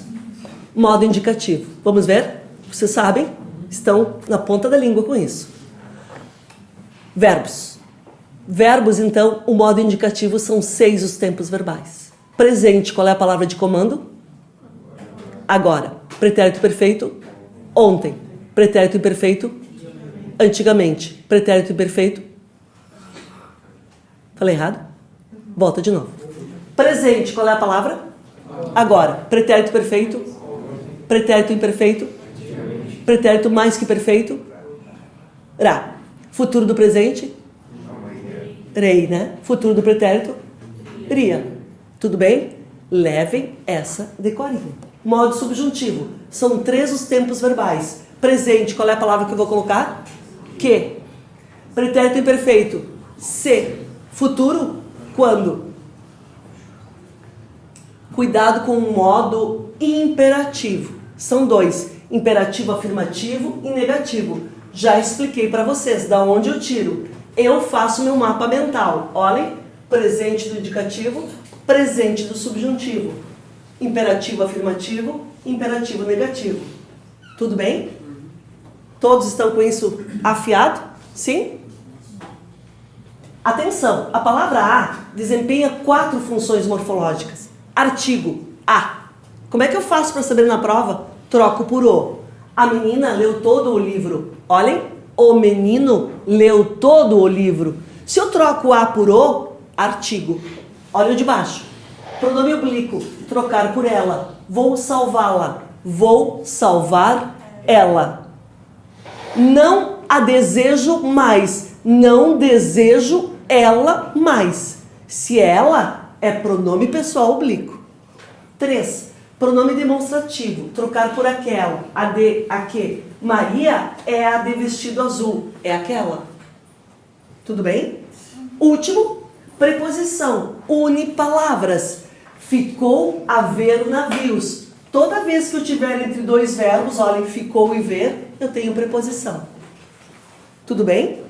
Modo indicativo. Vamos ver? Vocês sabem? Estão na ponta da língua com isso. Verbos. Verbos, então, o modo indicativo são 6 os tempos verbais. Presente, qual é a palavra de comando? Agora. Pretérito perfeito, ontem. Pretérito imperfeito, antigamente. Pretérito imperfeito. Falei errado? Volta de novo. Presente, qual é a palavra? Agora. Pretérito perfeito, pretérito imperfeito, pretérito mais que perfeito, ra. Futuro do presente, rei, né? Futuro do pretérito, ria. Tudo bem? Levem essa decorinha. Modo subjuntivo. São 3 os tempos verbais. Presente, qual é a palavra que eu vou colocar? Que. Pretérito imperfeito, se. Futuro, quando. Cuidado com o modo imperativo. São 2. Imperativo afirmativo e negativo. Já expliquei para vocês da onde eu tiro. Eu faço meu mapa mental. Olhem, presente do indicativo, presente do subjuntivo. Imperativo afirmativo, imperativo negativo. Tudo bem? Todos estão com isso afiado? Sim? Atenção, a palavra a desempenha 4 funções morfológicas. Artigo, a. Como é que eu faço para saber na prova? Troco por o. A menina leu todo o livro. Olhem, o menino leu todo o livro. Se eu troco a por o, artigo. Olha o de baixo. Pronome oblíquo, trocar por ela. Vou salvá-la. Vou salvar ela. Não a desejo mais. Não desejo ela mais. Se ela é pronome pessoal oblíquo. 3. Pronome demonstrativo. Trocar por aquela. A de, a que. Maria é a de vestido azul. É aquela. Tudo bem? Último. Preposição. Une palavras. Ficou a ver navios. Toda vez que eu tiver entre dois verbos, olhem, ficou e ver, eu tenho preposição. Tudo bem?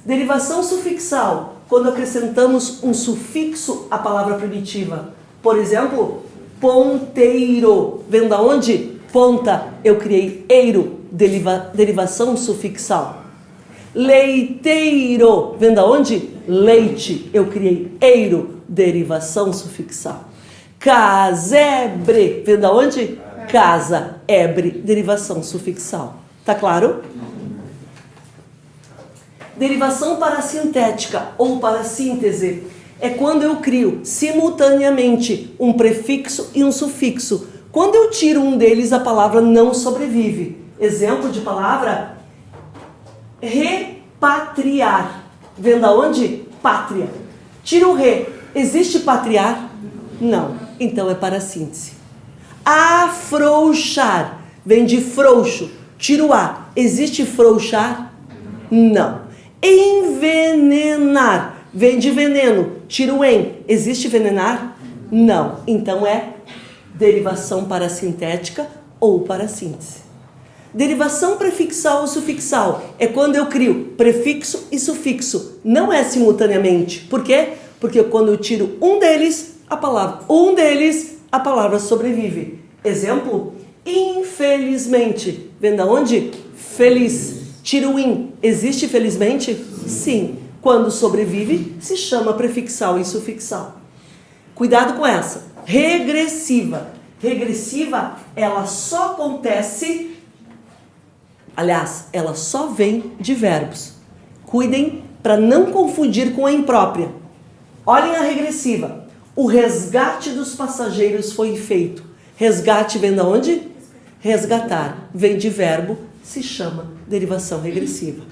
Derivação sufixal. Quando acrescentamos um sufixo à palavra primitiva. Por exemplo, ponteiro. Vem da onde? Ponta. Eu criei eiro. Derivação sufixal. Leiteiro. Vem da onde? Leite. Eu criei eiro. Derivação sufixal. Casebre. Vem da onde? Casa. Ebre. Derivação sufixal. Tá claro? Derivação parasintética ou parassíntese é quando eu crio simultaneamente um prefixo e um sufixo. Quando eu tiro um deles, a palavra não sobrevive. Exemplo de palavra: repatriar. Vem da onde? Pátria. Tira o re. Existe patriar? Não. Então é parassíntese. Afrouxar. Vem de frouxo. Tira o a. Existe frouxar? Não. Envenenar. Vem de veneno. Tira o em. Existe venenar? Não. Então é derivação parasintética ou parassíntese. Derivação prefixal ou sufixal é quando eu crio prefixo e sufixo. Não é simultaneamente. Por quê? Porque quando eu tiro um deles, a palavra sobrevive. Exemplo: infelizmente. Vem da onde? Feliz. Tira o in. Existe felizmente? Sim. Quando sobrevive, se chama prefixal e sufixal. Cuidado com essa. Regressiva. Regressiva, ela só acontece... Aliás, ela só vem de verbos. Cuidem para não confundir com a imprópria. Olhem a regressiva. O resgate dos passageiros foi feito. Resgate vem de onde? Resgatar. Vem de verbo, se chama derivação regressiva.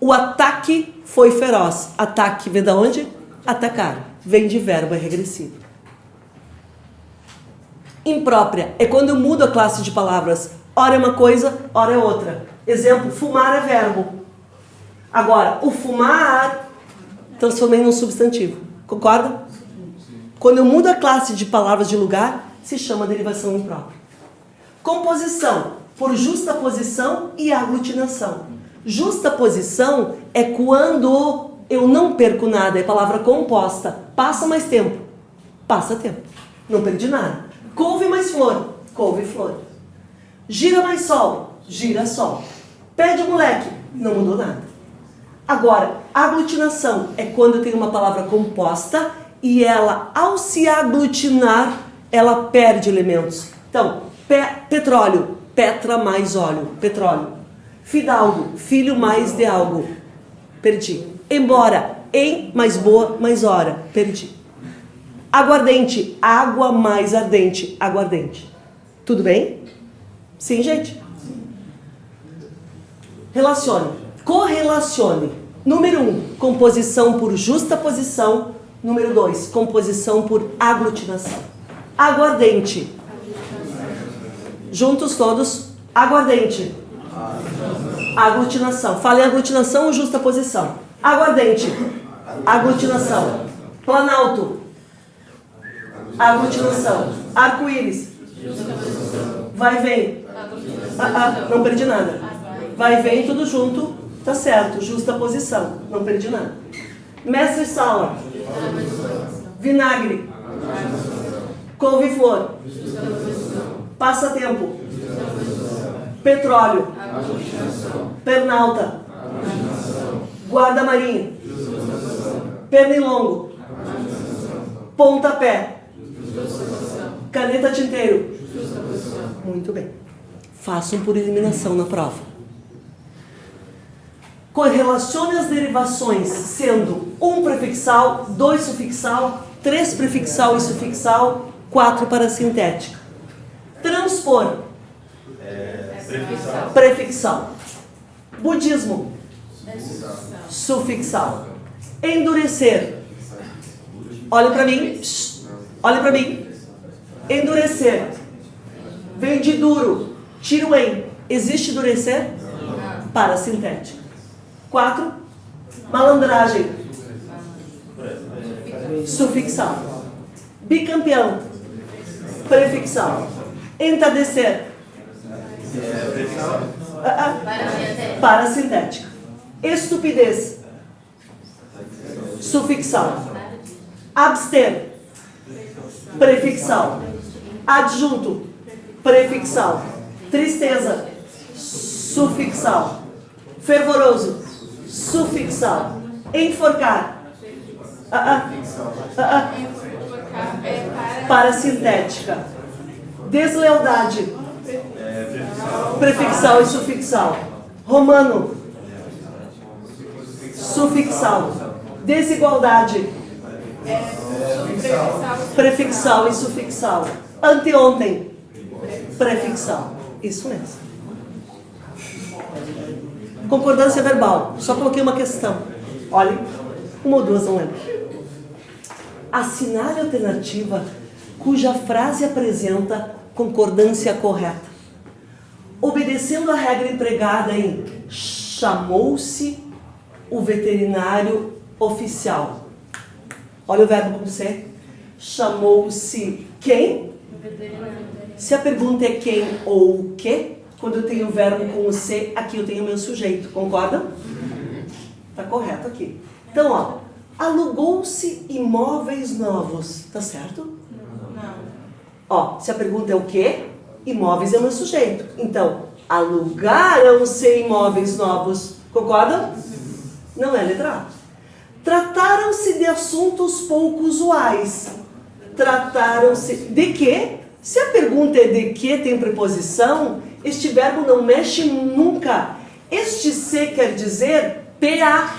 O ataque foi feroz. Ataque vem de onde? Atacar. Vem de verbo, é regressivo. Imprópria é quando eu mudo a classe de palavras. Ora é uma coisa, ora é outra. Exemplo: fumar é verbo. Agora, o fumar transformei num substantivo. Concorda? Quando eu mudo a classe de palavras de lugar, se chama derivação imprópria. Composição, por justaposição e aglutinação. Justaposição é quando eu não perco nada, é palavra composta. Passa mais tempo. Passa tempo. Não perdi nada. Couve mais flor. Couve flor. Gira mais sol. Gira sol. Pé de moleque. Não mudou nada. Agora, aglutinação é quando eu tenho uma palavra composta e ela, ao se aglutinar, ela perde elementos. Então, petróleo. Petra mais óleo. Petróleo. Fidalgo. Filho mais de algo. Perdi. Embora. Em mais boa mais hora. Perdi. Aguardente. Água mais ardente. Aguardente. Tudo bem? Sim, gente? Relacione. Correlacione. Número 1, composição por justaposição. Número 2, composição por aglutinação. Aguardente. Juntos todos. Aguardente. Aglutinação. Falei aglutinação ou justaposição? Aguardente. Aglutinação. Planalto. Aglutinação. Arco-íris. Vai e vem. Não perdi nada. Vai e vem, tudo junto. Tá certo. Justaposição. Não perdi nada. Mestre-sala. Vinagre. Couve-flor. Passatempo. Petróleo. Pernalta. Guarda-marinho. Pernilongo. Pontapé. Caneta tinteiro. Muito bem. Façam por eliminação na prova. Correlacione as derivações sendo 1 prefixal, 2 sufixal, 3 prefixal e sufixal, 4 parasintética. Transpor. Prefixal. Budismo. Sufixal. Endurecer. Olhem para mim. Olhem para mim. Endurecer. Vem de duro. Tira o em. Existe endurecer? Parasintética. 4. Malandragem. Sufixal. Bicampeão. Prefixal. Entardecer. Parasintética. Estupidez. Sufixal. Abster. Prefixal. Adjunto. Prefixal. Tristeza. Sufixal. Fervoroso. Sufixal. Enforcar. Parasintética. Deslealdade. Prefixal e sufixal. Romano. Sufixal. Desigualdade. Prefixal e sufixal. Anteontem. Prefixal. Isso mesmo. Concordância verbal. Só coloquei uma questão. Olhem, uma ou duas, não lembro. Assinale a alternativa cuja frase apresenta concordância correta. Obedecendo a regra empregada em chamou-se o veterinário oficial. Olha o verbo com C. Chamou-se quem? Se a pergunta é quem ou o que, quando eu tenho o verbo com o C, aqui eu tenho o meu sujeito. Concordam? Tá correto aqui. Então, ó, alugou-se imóveis novos. Tá certo? Não. Ó, se a pergunta é o quê? Imóveis é o meu sujeito. Então, alugaram-se imóveis novos. Concordam? Não é letra A. Trataram-se de assuntos pouco usuais. Trataram-se de quê? Se a pergunta é de que tem preposição, este verbo não mexe nunca. Este se quer dizer PA.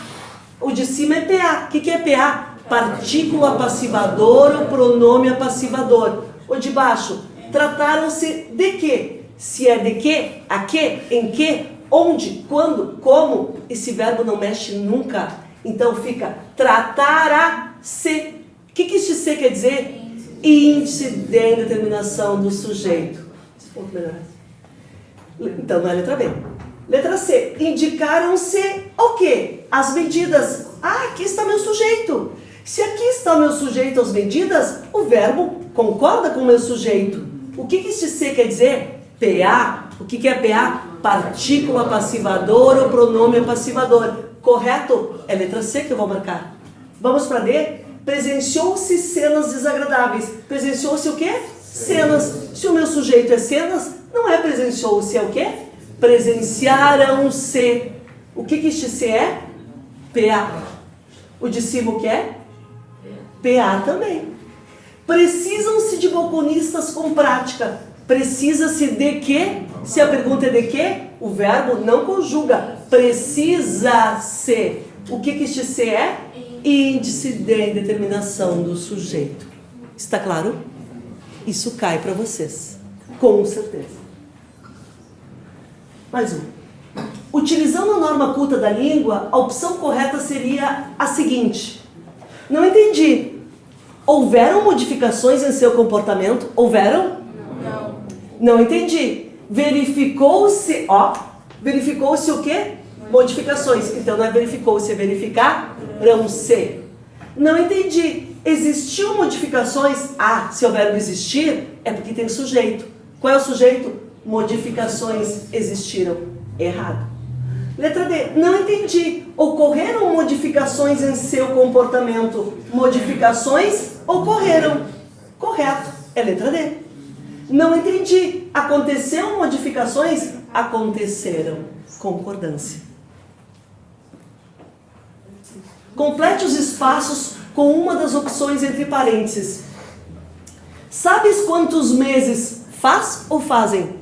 O de cima é PA. O que é PA? Partícula passivadora ou pronome apassivador. O de baixo, trataram-se de quê? Se é de quê, a quê, em quê, onde, quando, como, esse verbo não mexe nunca. Então fica tratar-a-se. O que este se quer dizer? Índice de indeterminação do sujeito. Então não é letra B. Letra C. Indicaram-se o quê? As medidas. Ah, aqui está meu sujeito. Se aqui está o meu sujeito, as medidas, o verbo concorda com o meu sujeito. O que este C quer dizer? PA. O que é PA? Partícula passivadora ou pronome passivador. Correto? É letra C que eu vou marcar. Vamos para D. Presenciou-se cenas desagradáveis. Presenciou-se o quê? Cenas. Se o meu sujeito é cenas, não é presenciou-se, é o quê? Presenciaram-se. O que este C é? PA. O de cima o que é? PA também. Precisam-se de balconistas com prática. Precisa-se de quê? Se a pergunta é de quê, o verbo não conjuga. Precisa-se. O que este C é? Índice de indeterminação do sujeito. Está claro? Isso cai para vocês. Com certeza. Mais um. Utilizando a norma culta da língua, a opção correta seria a seguinte. Não entendi. Houveram modificações em seu comportamento? Houveram? Não. Não entendi. Verificou-se, ó. Verificou-se o quê? Modificações. Então não é verificou-se, é verificaram-se. Não entendi. Existiu modificações? Ah, se o verbo existir, é porque tem sujeito. Qual é o sujeito? Modificações existiram. Errado. Letra D. Não entendi. Ocorreram modificações em seu comportamento? Modificações ocorreram. Correto. É letra D. Não entendi. Aconteceram modificações? Aconteceram. Concordância. Complete os espaços com uma das opções entre parênteses. Sabes quantos meses faz ou fazem?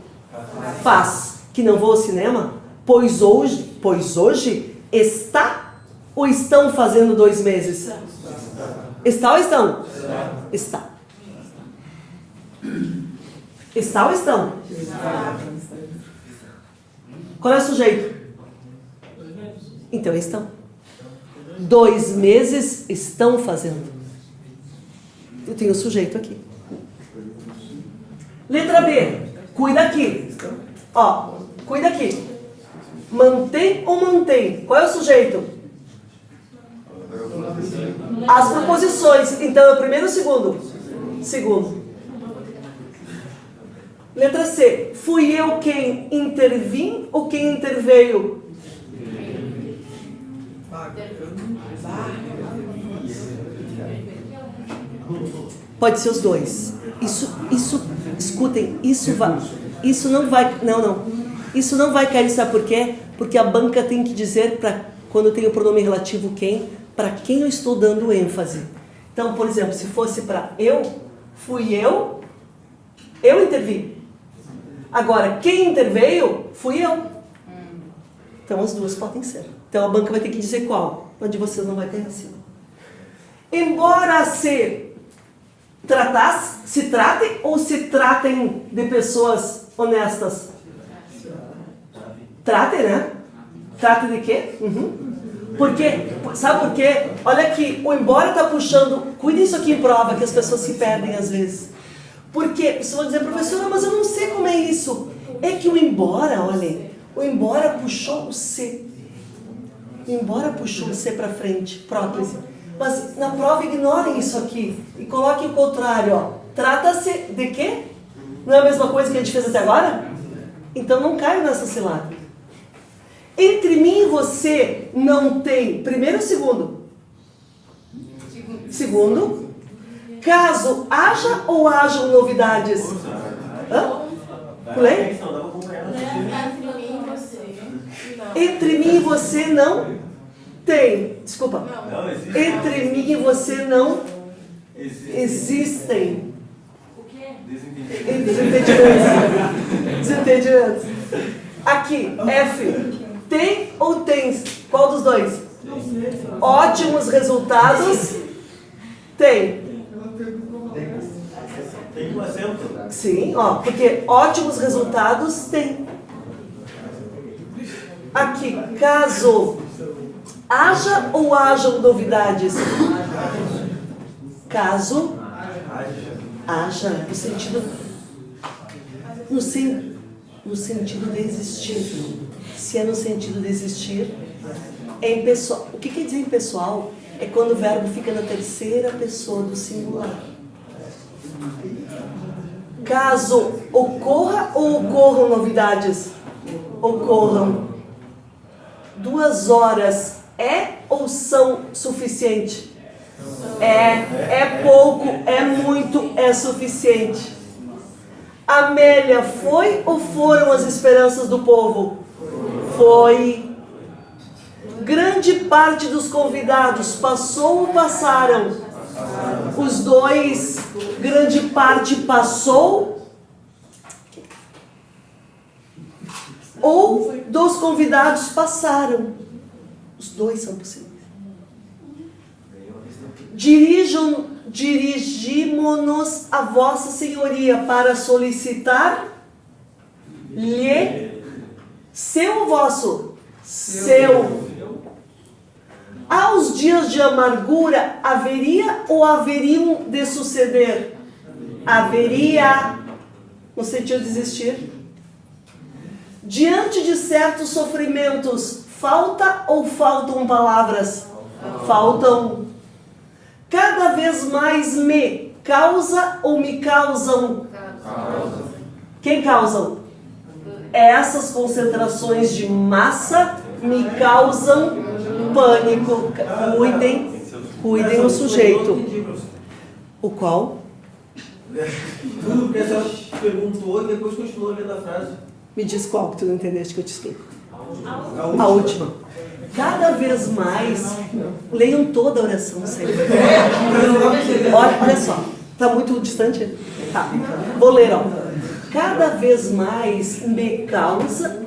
Faz. Que não vou ao cinema? Pois hoje está ou estão fazendo 2 meses? Está ou estão? Está. Está ou estão? Qual é o sujeito? Então estão. 2 meses estão fazendo. Eu tenho o sujeito aqui. Letra B. Cuida aqui. Ó, cuida aqui. Mantém ou mantém? Qual é o sujeito? As proposições. Então é o primeiro ou o segundo? Segundo. Letra C. Fui eu quem intervim ou quem interveio? Pode ser os dois. Escutem, isso não vai, isso não vai cair, sabe por quê? Porque a banca tem que dizer, quando tem o pronome relativo quem, para quem eu estou dando ênfase. Então, por exemplo, se fosse para eu, fui eu intervi. Agora, quem interveio, fui eu. Então, as duas podem ser. Então, a banca vai ter que dizer qual. Onde vocês não vai ter assim. Embora se tratem ou se tratem de pessoas honestas? Tratem, né? Tratem de quê? Porque, sabe por quê? Olha aqui, o embora está puxando... Cuide isso aqui em prova, que as pessoas se perdem às vezes. Porque você vai dizer, professora, mas eu não sei como é isso. É que o embora, olhem, o embora puxou o C. O embora puxou o C para frente, prótese. Mas na prova ignorem isso aqui e coloquem o contrário, ó. Trata-se de quê? Não é a mesma coisa que a gente fez até agora? Então não caio nessa cilada. Entre mim e você não tem primeiro ou segundo? Segundo. Caso haja ou hajam novidades? Hã? Pulei? Entre mim e você não tem. Desculpa. Entre mim e você não existem. O quê? Desentendimentos. Aqui, F. Tem ou tens? Qual dos dois? Ótimos resultados. Tem. Tem um acento. Sim, ó, porque ótimos resultados tem. Aqui, caso haja ou hajam novidades? Caso haja, no sentido de existir. Se é no sentido de existir, é impessoal. O que quer dizer impessoal? É quando o verbo fica na terceira pessoa do singular. Caso ocorra ou ocorram novidades? Ocorram. 2 horas é ou são suficiente? É pouco, é muito, é suficiente. Amélia, foi ou foram as esperanças do povo? Foi. Grande parte dos convidados passou ou passaram? Os dois, grande parte passou ou dos convidados passaram? Os dois são possíveis. Dirigimo-nos a Vossa Senhoria para solicitar-lhe seu ou vosso? Seu. Aos dias de amargura, haveria ou haveriam de suceder? Haveria, no sentido de existir. Diante de certos sofrimentos, falta ou faltam palavras? Faltam. Cada vez mais me causa ou me causam? Quem causam? Essas concentrações de massa me causam pânico. Cuidem o sujeito. O qual? Tudo que ela perguntou e depois continuou lendo a frase. Me diz qual que tu não entendeste que eu te explico. A última. Cada vez mais, leiam toda a oração sempre. Olha só, está muito distante? Tá, vou ler, ó. Cada vez mais me causa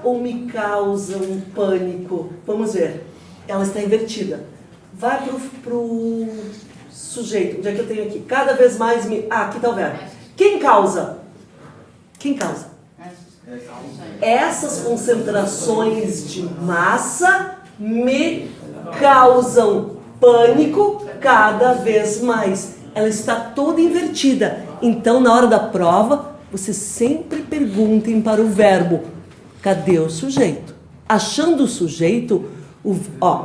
ou me causa um pânico? Vamos ver. Ela está invertida. Vai pro sujeito. Onde é que eu tenho aqui? Cada vez mais me... Ah, aqui está o verbo. Quem causa? Quem causa? Essas concentrações de massa me causam pânico cada vez mais. Ela está toda invertida. Então, na hora da prova, vocês sempre perguntem para o verbo: cadê o sujeito? Achando o sujeito,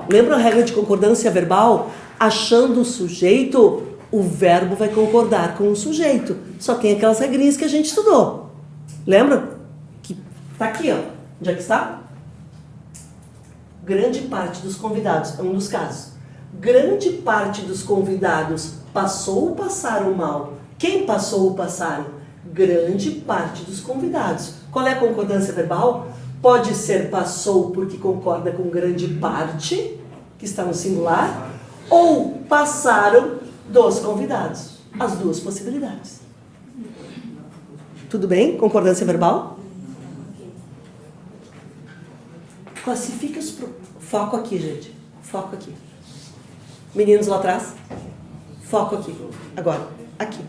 lembra a regra de concordância verbal? Achando o sujeito, o verbo vai concordar com o sujeito. Só tem aquelas regrinhas que a gente estudou. Lembra? Que tá aqui, ó. Onde é que está? Grande parte dos convidados, é um dos casos. Grande parte dos convidados passou ou passaram mal. Quem passou ou passaram? Grande parte dos convidados. Qual é a concordância verbal? Pode ser passou porque concorda com grande parte, que está no singular, ou passaram dos convidados. As duas possibilidades. Tudo bem? Concordância verbal? Classifique os... Foco aqui, gente. Foco aqui. Meninos lá atrás. Foco aqui. Agora, aqui.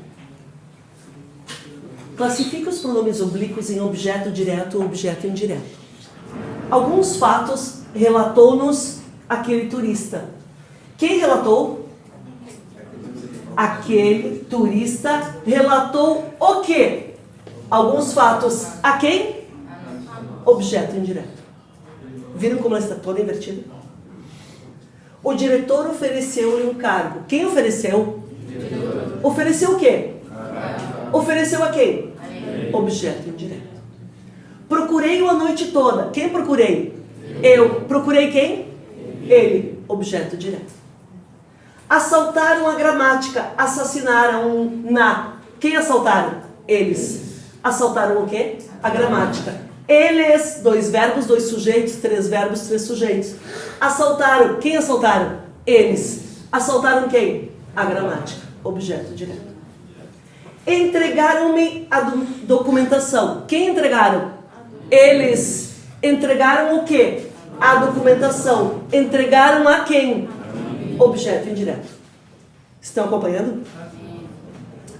Classifique os pronomes oblíquos em objeto direto ou objeto indireto. Alguns fatos relatou-nos aquele turista. Quem relatou? Aquele turista relatou o quê? Alguns fatos a quem? Objeto indireto. Viram como ela está toda invertida? O diretor ofereceu-lhe um cargo. Quem ofereceu? Ofereceu o quê? Ofereceu a quem? Objeto indireto. Procurei-o a noite toda. Quem procurei? Eu. Procurei quem? Ele. Objeto direto. Assaltaram a gramática. Assassinaram na. Quem assaltaram? Eles. Assaltaram o quê? A gramática. Eles, 2 verbos, 2 sujeitos, 3 verbos, 3 sujeitos. Assaltaram. Quem assaltaram? Eles. Assaltaram quem? A gramática. Objeto direto. Entregaram-me a documentação. Quem entregaram? Eles. Entregaram o quê? A documentação. Entregaram a quem? Objeto indireto. Estão acompanhando?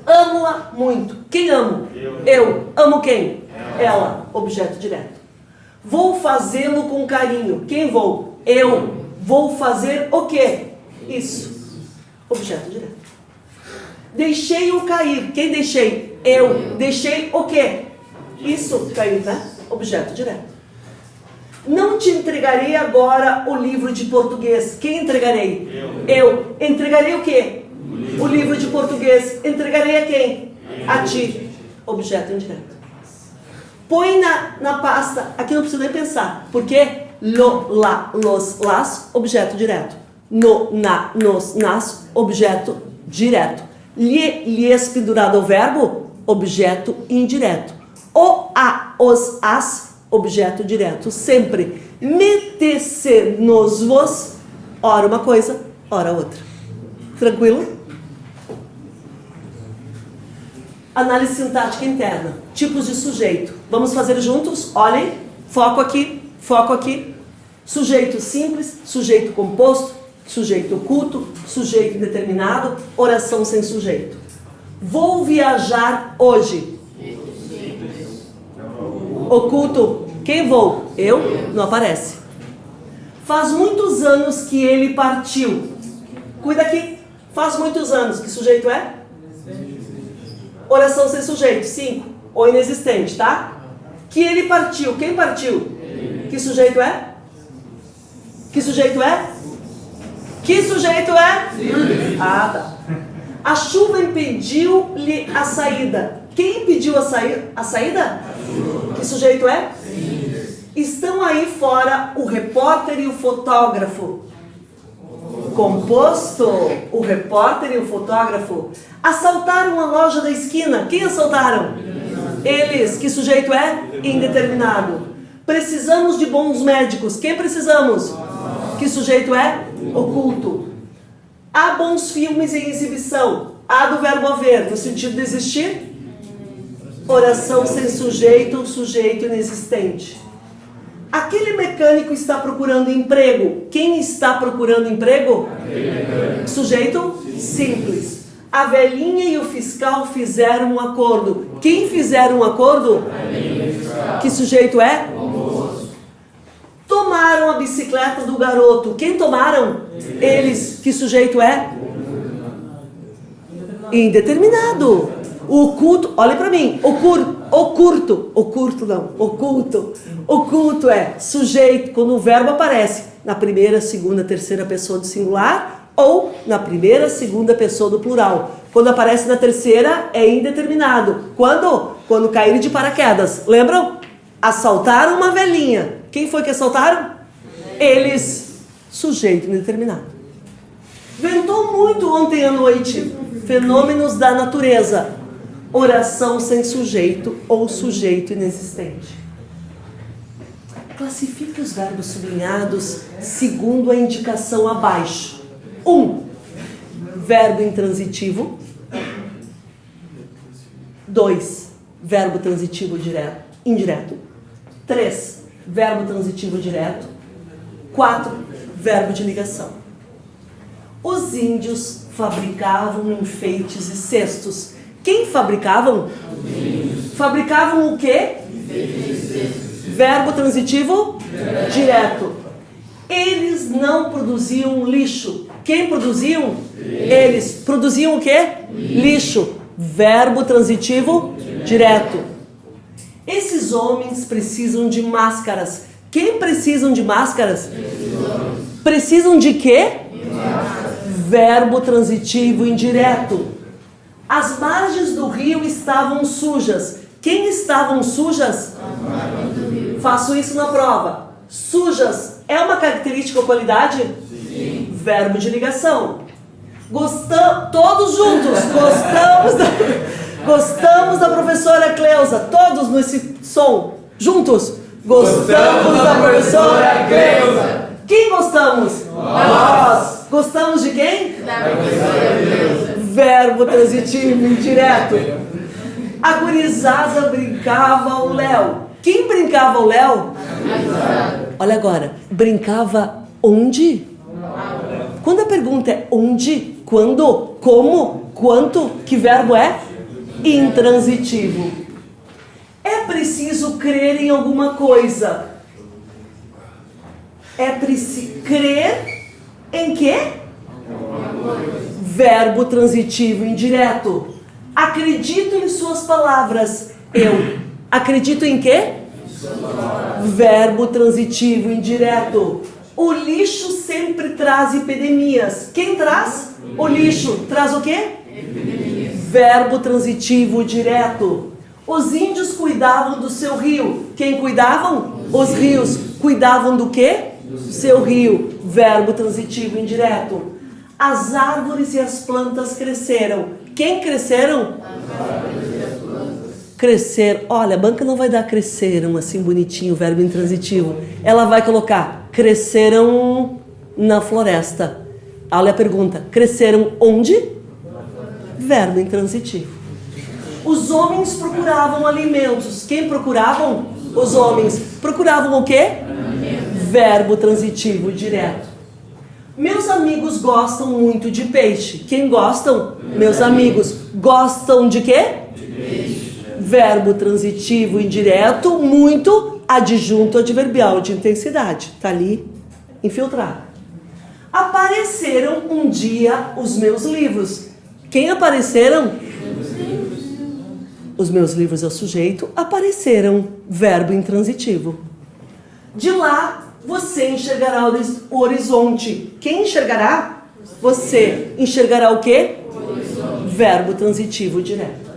Amo-a muito. Quem amo? Eu. Amo quem? Ela. Objeto direto. Vou fazê-lo com carinho. Quem vou? Eu. Vou fazer o quê? Isso. Objeto direto. Deixei-o cair. Quem deixei? Eu. Deixei o quê? Isso. Cair, né? Objeto direto. Não te entregarei agora o livro de português. Quem entregarei? Eu. Entregarei o quê? O livro de português. Entregarei a quem? A ti. Objeto indireto. Põe na pasta. Aqui não precisa nem pensar. Porque lo, la, los, las, objeto direto. No, na, nos, nas, objeto direto. Lhes pendurado ao verbo, objeto indireto. O, a, os, as, objeto direto. Sempre. Metecer nos vos, ora uma coisa, ora outra. Tranquilo? Análise sintática interna. Tipos de sujeito. Vamos fazer juntos? Olhem. Foco aqui. Foco aqui. Sujeito simples, sujeito composto, sujeito oculto, sujeito indeterminado, oração sem sujeito. Vou viajar hoje. Oculto. Quem vou? Eu? Não aparece. Faz muitos anos que ele partiu. Cuida aqui. Faz muitos anos. Que sujeito é? Oração sem sujeito. 5. Ou inexistente, tá? Que ele partiu. Quem partiu? Que sujeito é? Que sujeito é? Que sujeito é? Ah, tá. A chuva impediu-lhe a saída. Quem impediu a saída? Que sujeito é? Estão aí fora o repórter e o fotógrafo. Composto. O repórter e o fotógrafo. Assaltaram a loja da esquina. Quem assaltaram? Eles. Que sujeito é? Indeterminado. Precisamos de bons médicos. Quem precisamos? Que sujeito é? Oculto. Há bons filmes em exibição. Há do verbo haver, no sentido de existir. Oração sem sujeito, sujeito inexistente. Aquele mecânico está procurando emprego. Quem está procurando emprego? Sujeito simples. A velhinha e o fiscal fizeram um acordo. Quem fizeram um acordo? Que sujeito é? Tomaram a bicicleta do garoto. Quem tomaram? Eles. Que sujeito é? Indeterminado. O culto, olha para mim, oculto é sujeito quando o verbo aparece na primeira, segunda, terceira pessoa do singular ou na primeira, segunda pessoa do plural. Quando aparece na terceira é indeterminado. Quando? Quando caíram de paraquedas. Lembram? Assaltaram uma velhinha. Quem foi que assaltaram? Eles. Sujeito indeterminado. Ventou muito ontem à noite. Fenômenos da natureza. Oração sem sujeito ou sujeito inexistente. Classifique os verbos sublinhados segundo a indicação abaixo. 1. Verbo intransitivo. 2. Verbo transitivo indireto. 3. Verbo transitivo direto. 4. Verbo de ligação. Os índios fabricavam enfeites e cestos. Quem fabricavam? Fabricavam o quê? Verbo transitivo direto. Eles não produziam lixo. Quem produziam? Eles. Produziam o quê? Lixo. Verbo transitivo direto. Esses homens precisam de máscaras. Quem precisam de máscaras? Precisam de quê? Verbo transitivo indireto. As margens do rio estavam sujas. Quem estavam sujas? Faço isso na prova. Sujas é uma característica ou qualidade? Sim. Verbo de ligação. Todos juntos. Gostamos da professora Cleusa. Todos nesse som. Juntos. Gostamos da professora Cleusa. Quem gostamos? Nós. Gostamos de quem? Da professora Cleusa. Verbo transitivo indireto. A gurizada brincava ao Léo. Quem brincava ao Léo? Olha agora. Brincava onde? Quando a pergunta é onde, quando, como, quanto, que verbo é? Intransitivo. É preciso crer em alguma coisa. É preciso crer em quê? Verbo transitivo indireto. Acredito em suas palavras. Eu acredito em quê? Verbo transitivo indireto. O lixo sempre traz epidemias. Quem traz? O lixo. Traz o quê? Epidemias. Verbo transitivo direto. Os índios cuidavam do seu rio. Quem cuidavam? Os rios. Cuidavam do quê? Do seu rio. Verbo transitivo indireto. As árvores e as plantas cresceram. Quem cresceram? As árvores e as plantas. Crescer. Olha, a banca não vai dar cresceram assim bonitinho, verbo intransitivo. Ela vai colocar cresceram na floresta. Olha a pergunta. Cresceram onde? Verbo intransitivo. Os homens procuravam alimentos. Quem procuravam? Os homens. Procuravam o quê? Verbo transitivo direto. Meus amigos gostam muito de peixe. Quem gostam? Meus amigos. Gostam de quê? De peixe. Verbo transitivo indireto, muito, adjunto adverbial de intensidade. Está ali, infiltrado. Apareceram um dia os meus livros. Quem apareceram? Os meus livros é o sujeito. Apareceram, verbo intransitivo. De lá, você enxergará o horizonte. Quem enxergará? Você. Enxergará o quê? Verbo transitivo direto.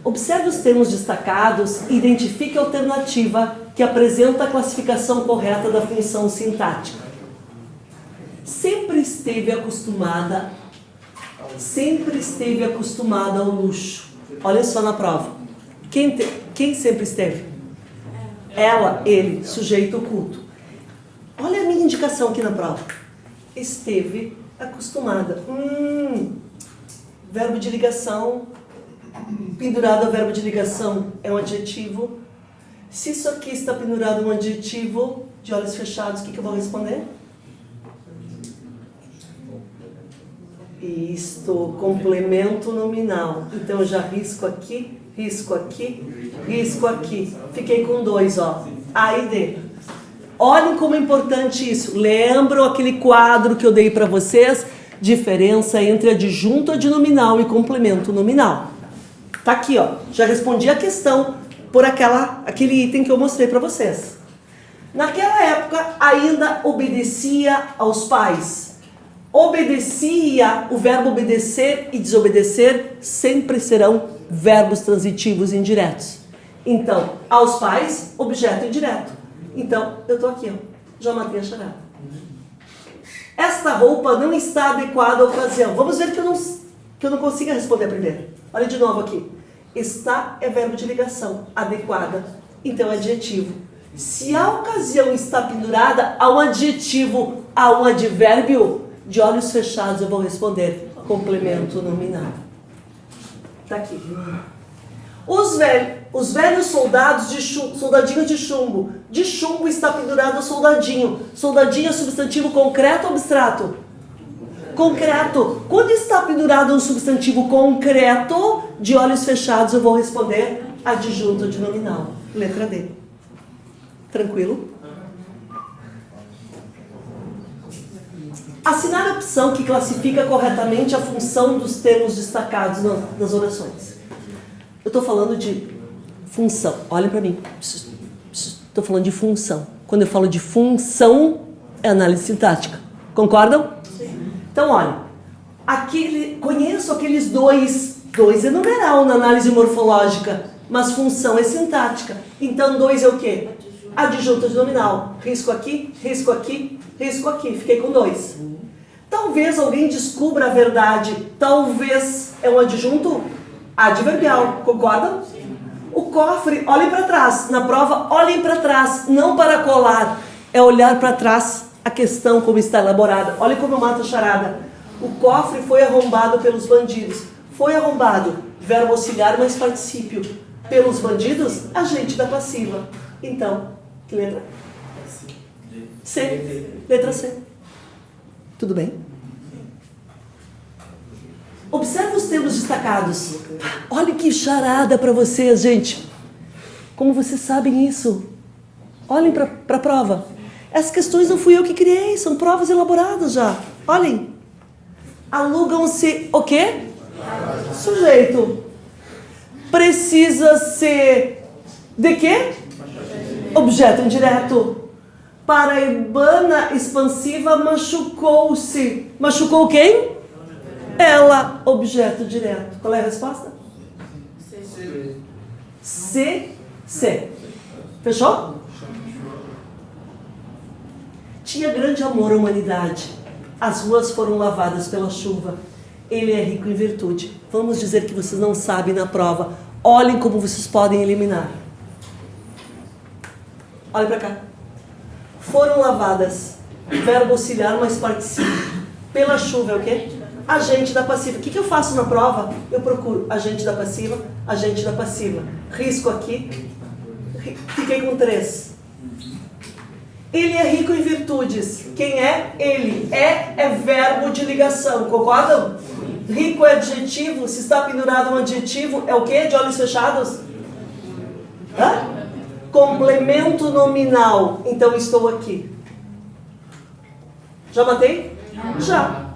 Observe os termos destacados e identifique a alternativa que apresenta a classificação correta da função sintática. Sempre esteve acostumada ao luxo. Olha só na prova. Quem sempre esteve? Ela, ele, sujeito oculto. Olha a minha indicação aqui na prova. Esteve acostumada. Verbo de ligação. Pendurado ao verbo de ligação é um adjetivo. Se isso aqui está pendurado a um adjetivo de olhos fechados, o que eu vou responder? Isto, complemento nominal. Então eu já risco aqui, risco aqui. Fiquei com 2, ó. A e D. Olhem como é importante isso. Lembram aquele quadro que eu dei para vocês? Diferença entre adjunto adnominal e complemento nominal. Tá aqui, ó. Já respondi a questão por aquele item que eu mostrei para vocês. Naquela época, ainda obedecia aos pais. Obedecia, o verbo obedecer e desobedecer sempre serão verbos transitivos indiretos. Então, aos pais, objeto indireto. Então, eu tô aqui, ó. Já matei a charada. Esta roupa não está adequada à ocasião. Vamos ver que eu não consiga responder primeiro. Olha de novo aqui. Está é verbo de ligação. Adequada. Então, é adjetivo. Se a ocasião está pendurada a um adjetivo, a um advérbio, de olhos fechados eu vou responder complemento nominal. Está aqui. Os velhos soldados de chumbo, soldadinho de chumbo. De chumbo está pendurado o soldadinho. Soldadinho é substantivo concreto ou abstrato? Concreto. Quando está pendurado um substantivo concreto, de olhos fechados eu vou responder adjunto de nominal. Letra D. Tranquilo? Assinar a opção que classifica corretamente a função dos termos destacados nas orações. Eu estou falando de função. Olhem para mim. Estou falando de função. Quando eu falo de função, é análise sintática. Concordam? Sim. Então, olha. Conheço aqueles dois é numeral na análise morfológica, mas função é sintática. Então, 2 é o quê? Adjunto de nominal. Risco aqui, risco aqui, risco aqui. Fiquei com 2. Talvez alguém descubra a verdade. Talvez é um adjunto adverbial. Concordam? O cofre, olhem para trás. Na prova, olhem para trás. Não para colar. É olhar para trás a questão como está elaborada. Olhem como eu mato a charada. O cofre foi arrombado pelos bandidos. Foi arrombado. Verbo auxiliar mais particípio. Pelos bandidos, agente da passiva. Então, que letra? C. Letra C. Tudo bem? Observe os termos destacados. Olha que charada para vocês, gente. Como vocês sabem isso? Olhem para a prova. Essas questões não fui eu que criei, são provas elaboradas já. Olhem. Alugam-se o quê? Sujeito. Precisa ser de quê? Objeto indireto. Paraibana expansiva machucou-se. Machucou quem? Ela. Objeto direto. Qual é a resposta? C. C. Fechou? Tinha grande amor à humanidade. As ruas foram lavadas pela chuva. Ele é rico em virtude. Vamos dizer que vocês não sabem na prova. Olhem como vocês podem eliminar. Olhem para cá. Foram lavadas. Verbo auxiliar mais particípio. Pela chuva é o quê? Agente da passiva. O que eu faço na prova? Eu procuro agente da passiva, agente da passiva. Risco aqui. Fiquei com 3. Ele é rico em virtudes. Quem é? Ele. É verbo de ligação. Concordam? Rico é adjetivo. Se está pendurado um adjetivo, é o quê? De olhos fechados? Hã? Complemento nominal. Então, estou aqui. Já matei? Já.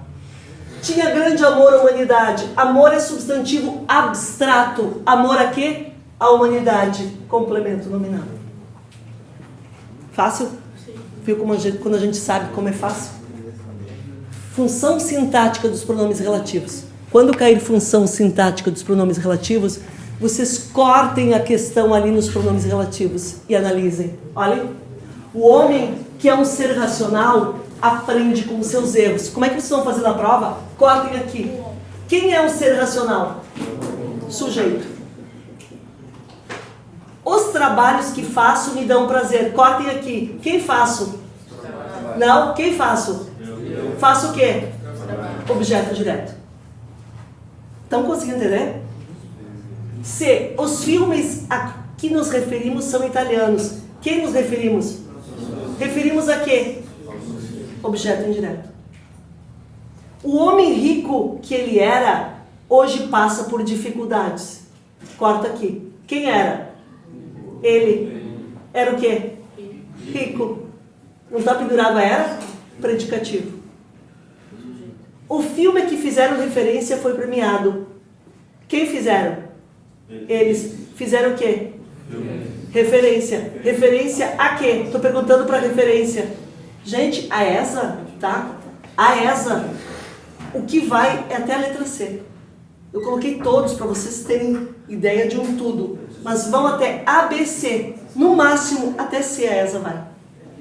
Tinha grande amor à humanidade. Amor é substantivo abstrato. Amor a quê? A humanidade. Complemento nominal. Fácil? Viu como quando a gente sabe como é fácil? Função sintática dos pronomes relativos. Quando cair função sintática dos pronomes relativos, vocês cortem a questão ali nos pronomes relativos e analisem. Olhem. O homem que é um ser racional aprende com os seus erros. Como é que vocês vão fazer na prova? Cortem aqui. Quem é um ser racional? Sujeito. Os trabalhos que faço me dão prazer. Cortem aqui. Quem faço? Não, quem faço? Faço o quê? Objeto direto. Estão conseguindo entender? Se os filmes a que nos referimos são italianos, quem nos referimos? Referimos a quê? Objeto indireto. O homem rico que ele era, hoje passa por dificuldades. Corta aqui. Quem era? Ele. Era o quê? Rico. Não está pendurado a era? Predicativo. O filme que fizeram referência foi premiado. Quem fizeram? Eles. Fizeram o quê? Referência. Referência a quê? Estou perguntando para referência. Gente, a ESA, tá? A ESA, o que vai é até a letra C. Eu coloquei todos para vocês terem ideia de um tudo. Mas vão até A, B, C. No máximo, até C a ESA vai.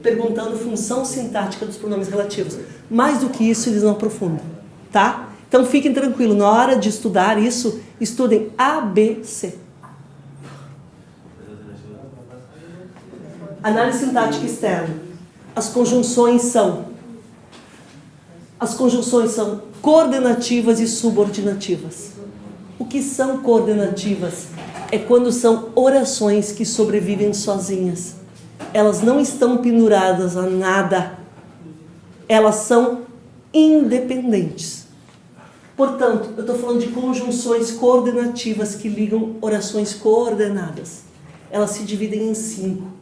Perguntando função sintática dos pronomes relativos. Mais do que isso, eles não aprofundam. Tá? Então fiquem tranquilos. Na hora de estudar isso, estudem A, B, C. Análise sintática externa. As conjunções são coordenativas e subordinativas. O que são coordenativas? É quando são orações que sobrevivem sozinhas. Elas não estão penduradas a nada. Elas são independentes. Portanto, eu estou falando de conjunções coordenativas que ligam orações coordenadas. Elas se dividem em 5.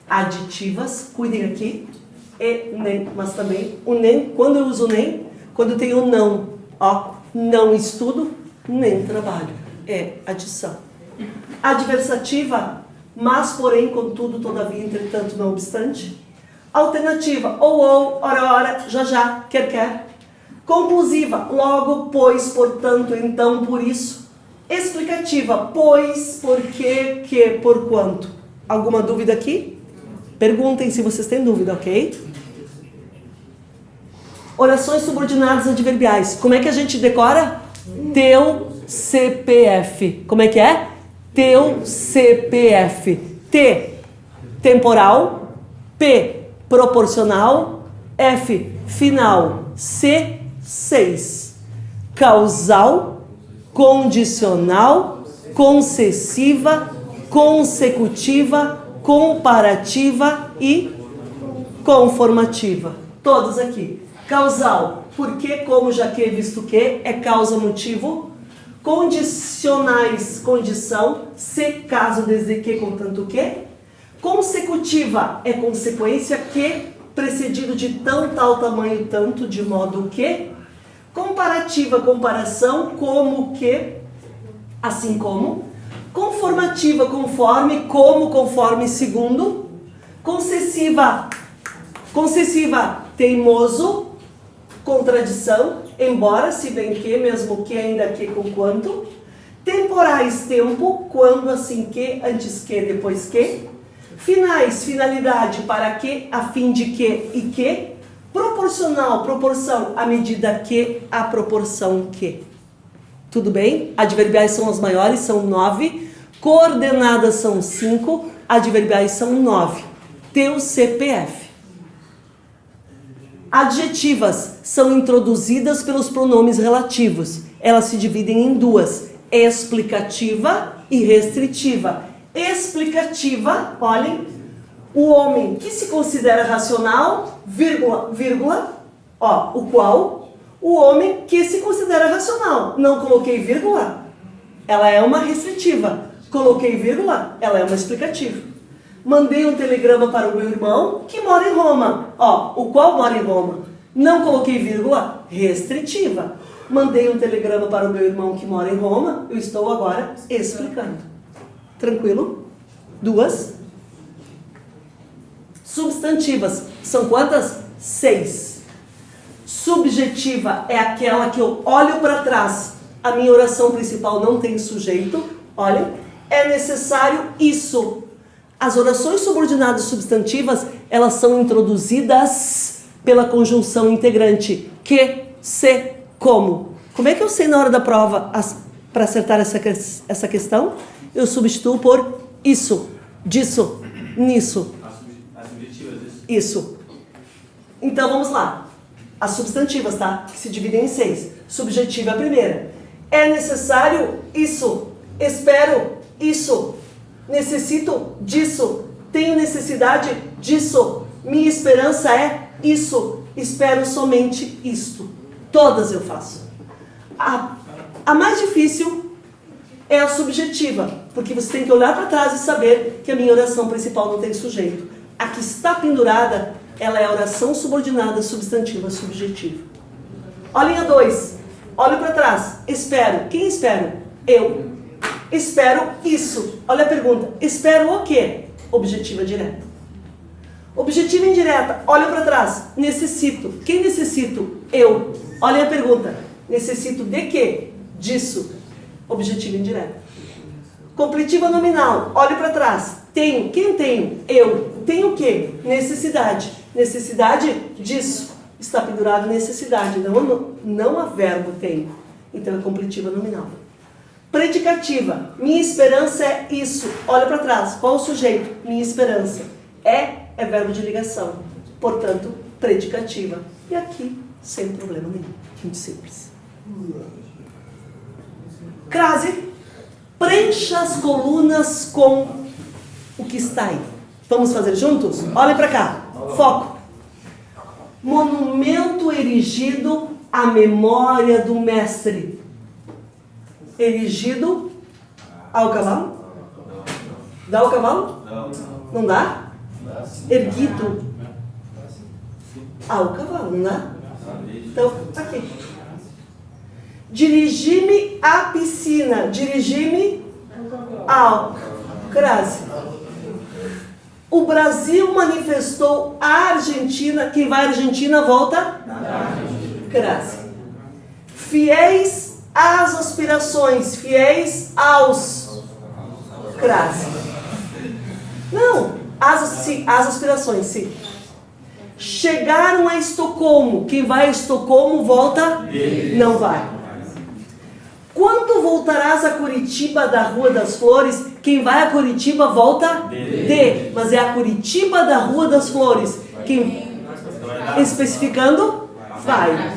Aditivas, cuidem aqui, e nem, mas também o nem, quando eu uso nem, quando eu tenho não, ó, não estudo, nem trabalho, é adição. Adversativa, mas porém, contudo, todavia, entretanto, não obstante. Alternativa, ou, ora, já, quer. Conclusiva, logo, pois, portanto, então, por isso. Explicativa, pois, porque, que, por quanto. Alguma dúvida aqui? Perguntem se vocês têm dúvida, ok? Orações subordinadas adverbiais. Como é que a gente decora? Teu CPF. Como é que é? Teu CPF. T, temporal. P, proporcional. F, final. C, 6. Causal, condicional, concessiva, consecutiva, comparativa e conformativa. Todos aqui. Causal, porque, como, já que, visto que, é causa, motivo. Condicionais, condição, se, caso, desde que, contanto que. Consecutiva é consequência que, precedido de tão, tal, tamanho, tanto, de modo que. Comparativa, comparação, como que, assim como. Conformativa, conforme, como, conforme, segundo. Concessiva, teimoso, contradição, embora, se bem que, mesmo que, ainda que, com quanto. Temporais, tempo, quando, assim que, antes que, depois que. Finais, finalidade, para que, a fim de que e que. Proporcional, proporção, à medida que, a proporção que. Tudo bem? Adverbiais são as maiores, são 9. Coordenadas são 5. Adverbiais são 9. Teu CPF. Adjetivas são introduzidas pelos pronomes relativos. Elas se dividem em 2. Explicativa e restritiva. Explicativa, olhem, o homem que se considera racional, vírgula, ó, o qual, o homem que se considera racional. Não coloquei vírgula, ela é uma restritiva. Coloquei vírgula, ela é uma explicativa. Mandei um telegrama para o meu irmão que mora em Roma. Ó, o qual mora em Roma. Não coloquei vírgula, restritiva. Mandei um telegrama para o meu irmão que mora em Roma. Eu estou agora explicando. Tranquilo? 2. Substantivas. São quantas? 6. Subjetiva é aquela que eu olho para trás. A minha oração principal não tem sujeito. Olhem. É necessário isso. As orações subordinadas substantivas, elas são introduzidas pela conjunção integrante. Que, se, como. Como é que eu sei na hora da prova para acertar essa questão? Eu substituo por isso, disso, nisso. As subjetivas, isso. Então vamos lá. As substantivas, tá? Que se dividem em 6. Subjetiva é a primeira. É necessário isso. Espero isso. Necessito disso. Tenho necessidade disso. Minha esperança é isso. Espero somente isto. Todas eu faço. A mais difícil é a subjetiva, porque você tem que olhar para trás e saber que a minha oração principal não tem sujeito. A que está pendurada, ela é a oração subordinada substantiva subjetiva. Ó, linha 2. Olho para trás. Espero. Quem espero? Eu. Espero isso. Olha a pergunta. Espero o quê? Objetiva direta. Objetiva indireta. Olha para trás. Necessito. Quem necessito? Eu. Olha a pergunta. Necessito de quê? Disso. Objetiva indireta. Completiva nominal. Olhe para trás. Tenho. Quem tenho? Eu. Tenho o quê? Necessidade. Necessidade disso. Está pendurado necessidade. Não a verbo tenho. Então é completiva nominal. Predicativa. Minha esperança é isso. Olha para trás. Qual o sujeito? Minha esperança. É verbo de ligação. Portanto, predicativa. E aqui, sem problema nenhum. Muito simples. Crase. Preencha as colunas com o que está aí. Vamos fazer juntos? Olhem para cá. Foco. Monumento erigido à memória do mestre. Erigido ao cavalo? Dá o cavalo? Não dá? Erguido ao cavalo, não dá? Então, aqui. Dirigi-me à piscina. Dirigi-me ao crase. O Brasil manifestou a Argentina. Quem vai à Argentina volta? Crase. Fiéis às aspirações. Fiéis aos. Crase. Não. As aspirações, sim. Chegaram a Estocolmo. Quem vai a Estocolmo volta? Não vai. Quando voltarás a Curitiba da Rua das Flores? Quem vai a Curitiba volta? Mas é a Curitiba da Rua das Flores. Quem especificando? Vai.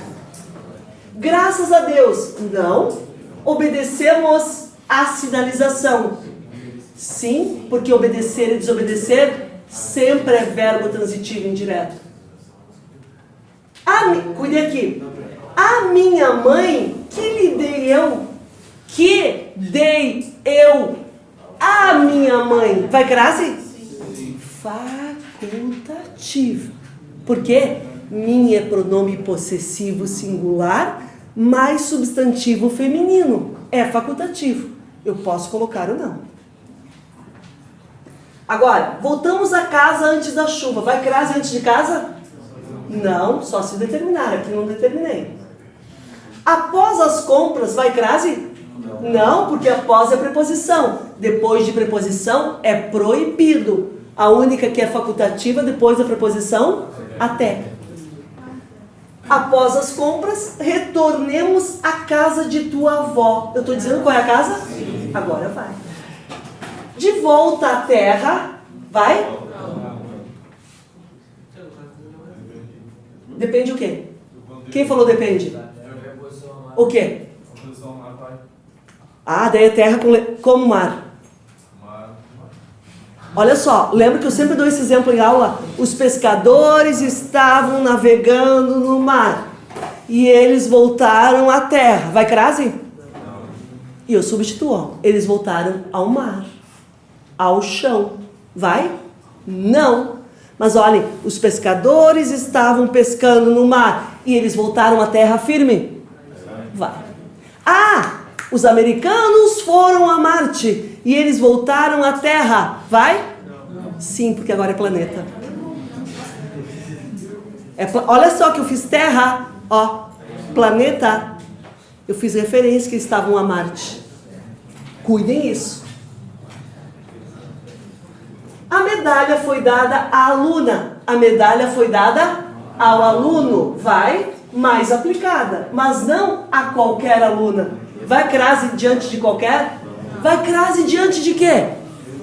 Graças a Deus. Não. Obedecemos a sinalização. Sim, porque obedecer e desobedecer sempre é verbo transitivo indireto. Cuide aqui. A minha mãe, que lhe dei eu? Que dei eu a minha mãe? Vai crase? Facultativo. Por quê? Minha é pronome possessivo singular mais substantivo feminino. É facultativo. Eu posso colocar ou não. Agora, voltamos a casa antes da chuva. Vai crase antes de casa? Não, só se determinar. Aqui não determinei. Após as compras, vai crase? Não, porque após é preposição. Depois de preposição é proibido. A única que é facultativa depois da preposição, até. Após as compras, retornemos à casa de tua avó. Eu estou dizendo qual é a casa? Agora vai. De volta à terra, vai? Depende o quê? Quem falou depende? O quê? Daí é terra como mar. Olha só, lembra que eu sempre dou esse exemplo em aula? Os pescadores estavam navegando no mar e eles voltaram à terra. Vai crase? E eu substituo. Eles voltaram ao mar. Ao chão. Vai? Não. Mas olhem, os pescadores estavam pescando no mar e eles voltaram à terra firme. Vai. Os americanos foram a Marte e eles voltaram à Terra. Vai? Sim, porque agora é planeta. Olha só que eu fiz Terra, planeta. Eu fiz referência que eles estavam a Marte. Cuidem isso. A medalha foi dada à aluna. A medalha foi dada ao aluno. Vai, mais aplicada. Mas não a qualquer aluna. Vai crase diante de qualquer? Vai crase diante de quê?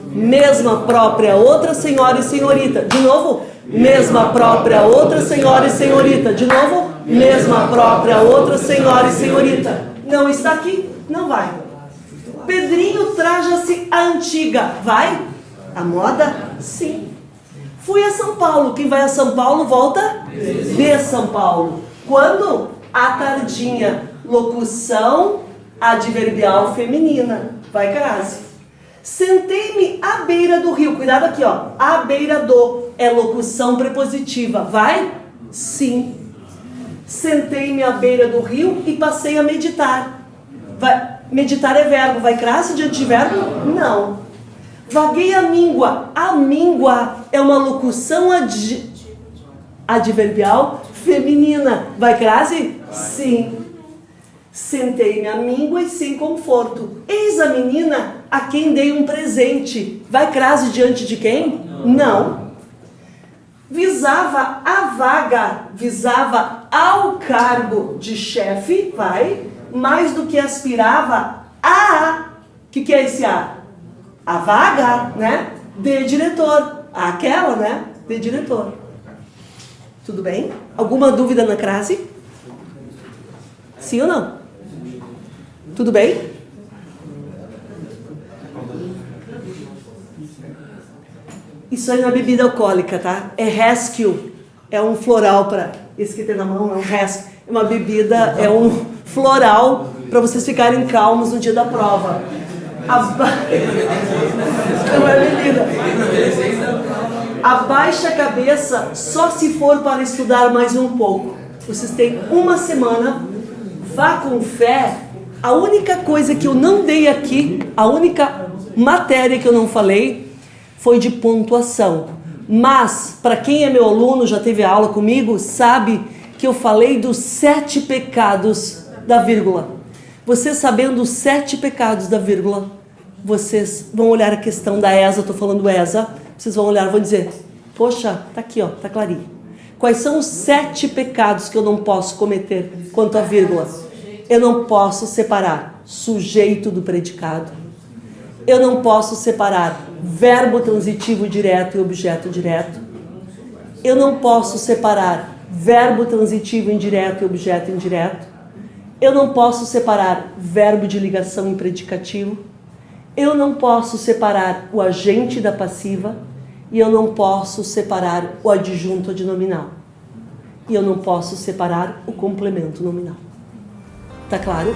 Mesma própria outra senhora e senhorita. De novo, mesma própria outra senhora e senhorita. De novo, mesma própria outra senhora e senhorita. Não está aqui? Não vai. Pedrinho traja-se a antiga. Vai? A moda? Sim. Fui a São Paulo. Quem vai a São Paulo volta de São Paulo. Quando? À tardinha. Locução Adverbial feminina. Vai, Grazi. Sentei-me à beira do rio. Cuidado aqui, ó. À beira do. É locução prepositiva. Vai? Sim. Sentei-me à beira do rio e passei a meditar. Vai. Meditar é verbo. Vai, Grazi, diante de verbo? Não. Vaguei a míngua. A míngua é uma locução adverbial feminina. Vai, Grazi? Sim. Sentei-me à míngua e sem conforto. Eis a menina a quem dei um presente. Vai, Grazi, diante de quem? Não. Visava a vaga, visava ao cargo de chefe, vai, mais do que aspirava a... O que é esse a? A vaga, né? De diretor. Aquela, né? De diretor. Tudo bem? Alguma dúvida na crase? Sim ou não? Tudo bem? Isso aí não é bebida alcoólica, tá? É rescue. É um floral para... Esse que tem na mão é um rescue. É uma bebida, é um floral para vocês ficarem calmos no dia da prova. Não é bebida. Abaixa a cabeça só se for para estudar mais um pouco. Vocês têm uma semana. Vá com fé. A única coisa que eu não dei aqui, a única matéria que eu não falei, foi de pontuação. Mas, para quem é meu aluno, já teve aula comigo, sabe que eu falei dos 7 pecados da vírgula. Vocês sabendo os 7 pecados da vírgula, vocês vão olhar a questão da ESA, estou falando ESA, vocês vão olhar e vão dizer, poxa, tá aqui, ó, tá clarinho. Quais são os 7 pecados que eu não posso cometer quanto à vírgula? Eu não posso separar sujeito do predicado. Eu não posso separar verbo transitivo direto e objeto direto. Eu não posso separar verbo transitivo indireto e objeto indireto. Eu não posso separar verbo de ligação e predicativo. Eu não posso separar o agente da passiva. E eu não posso separar o adjunto adnominal. E eu não posso separar o complemento nominal. Tá claro?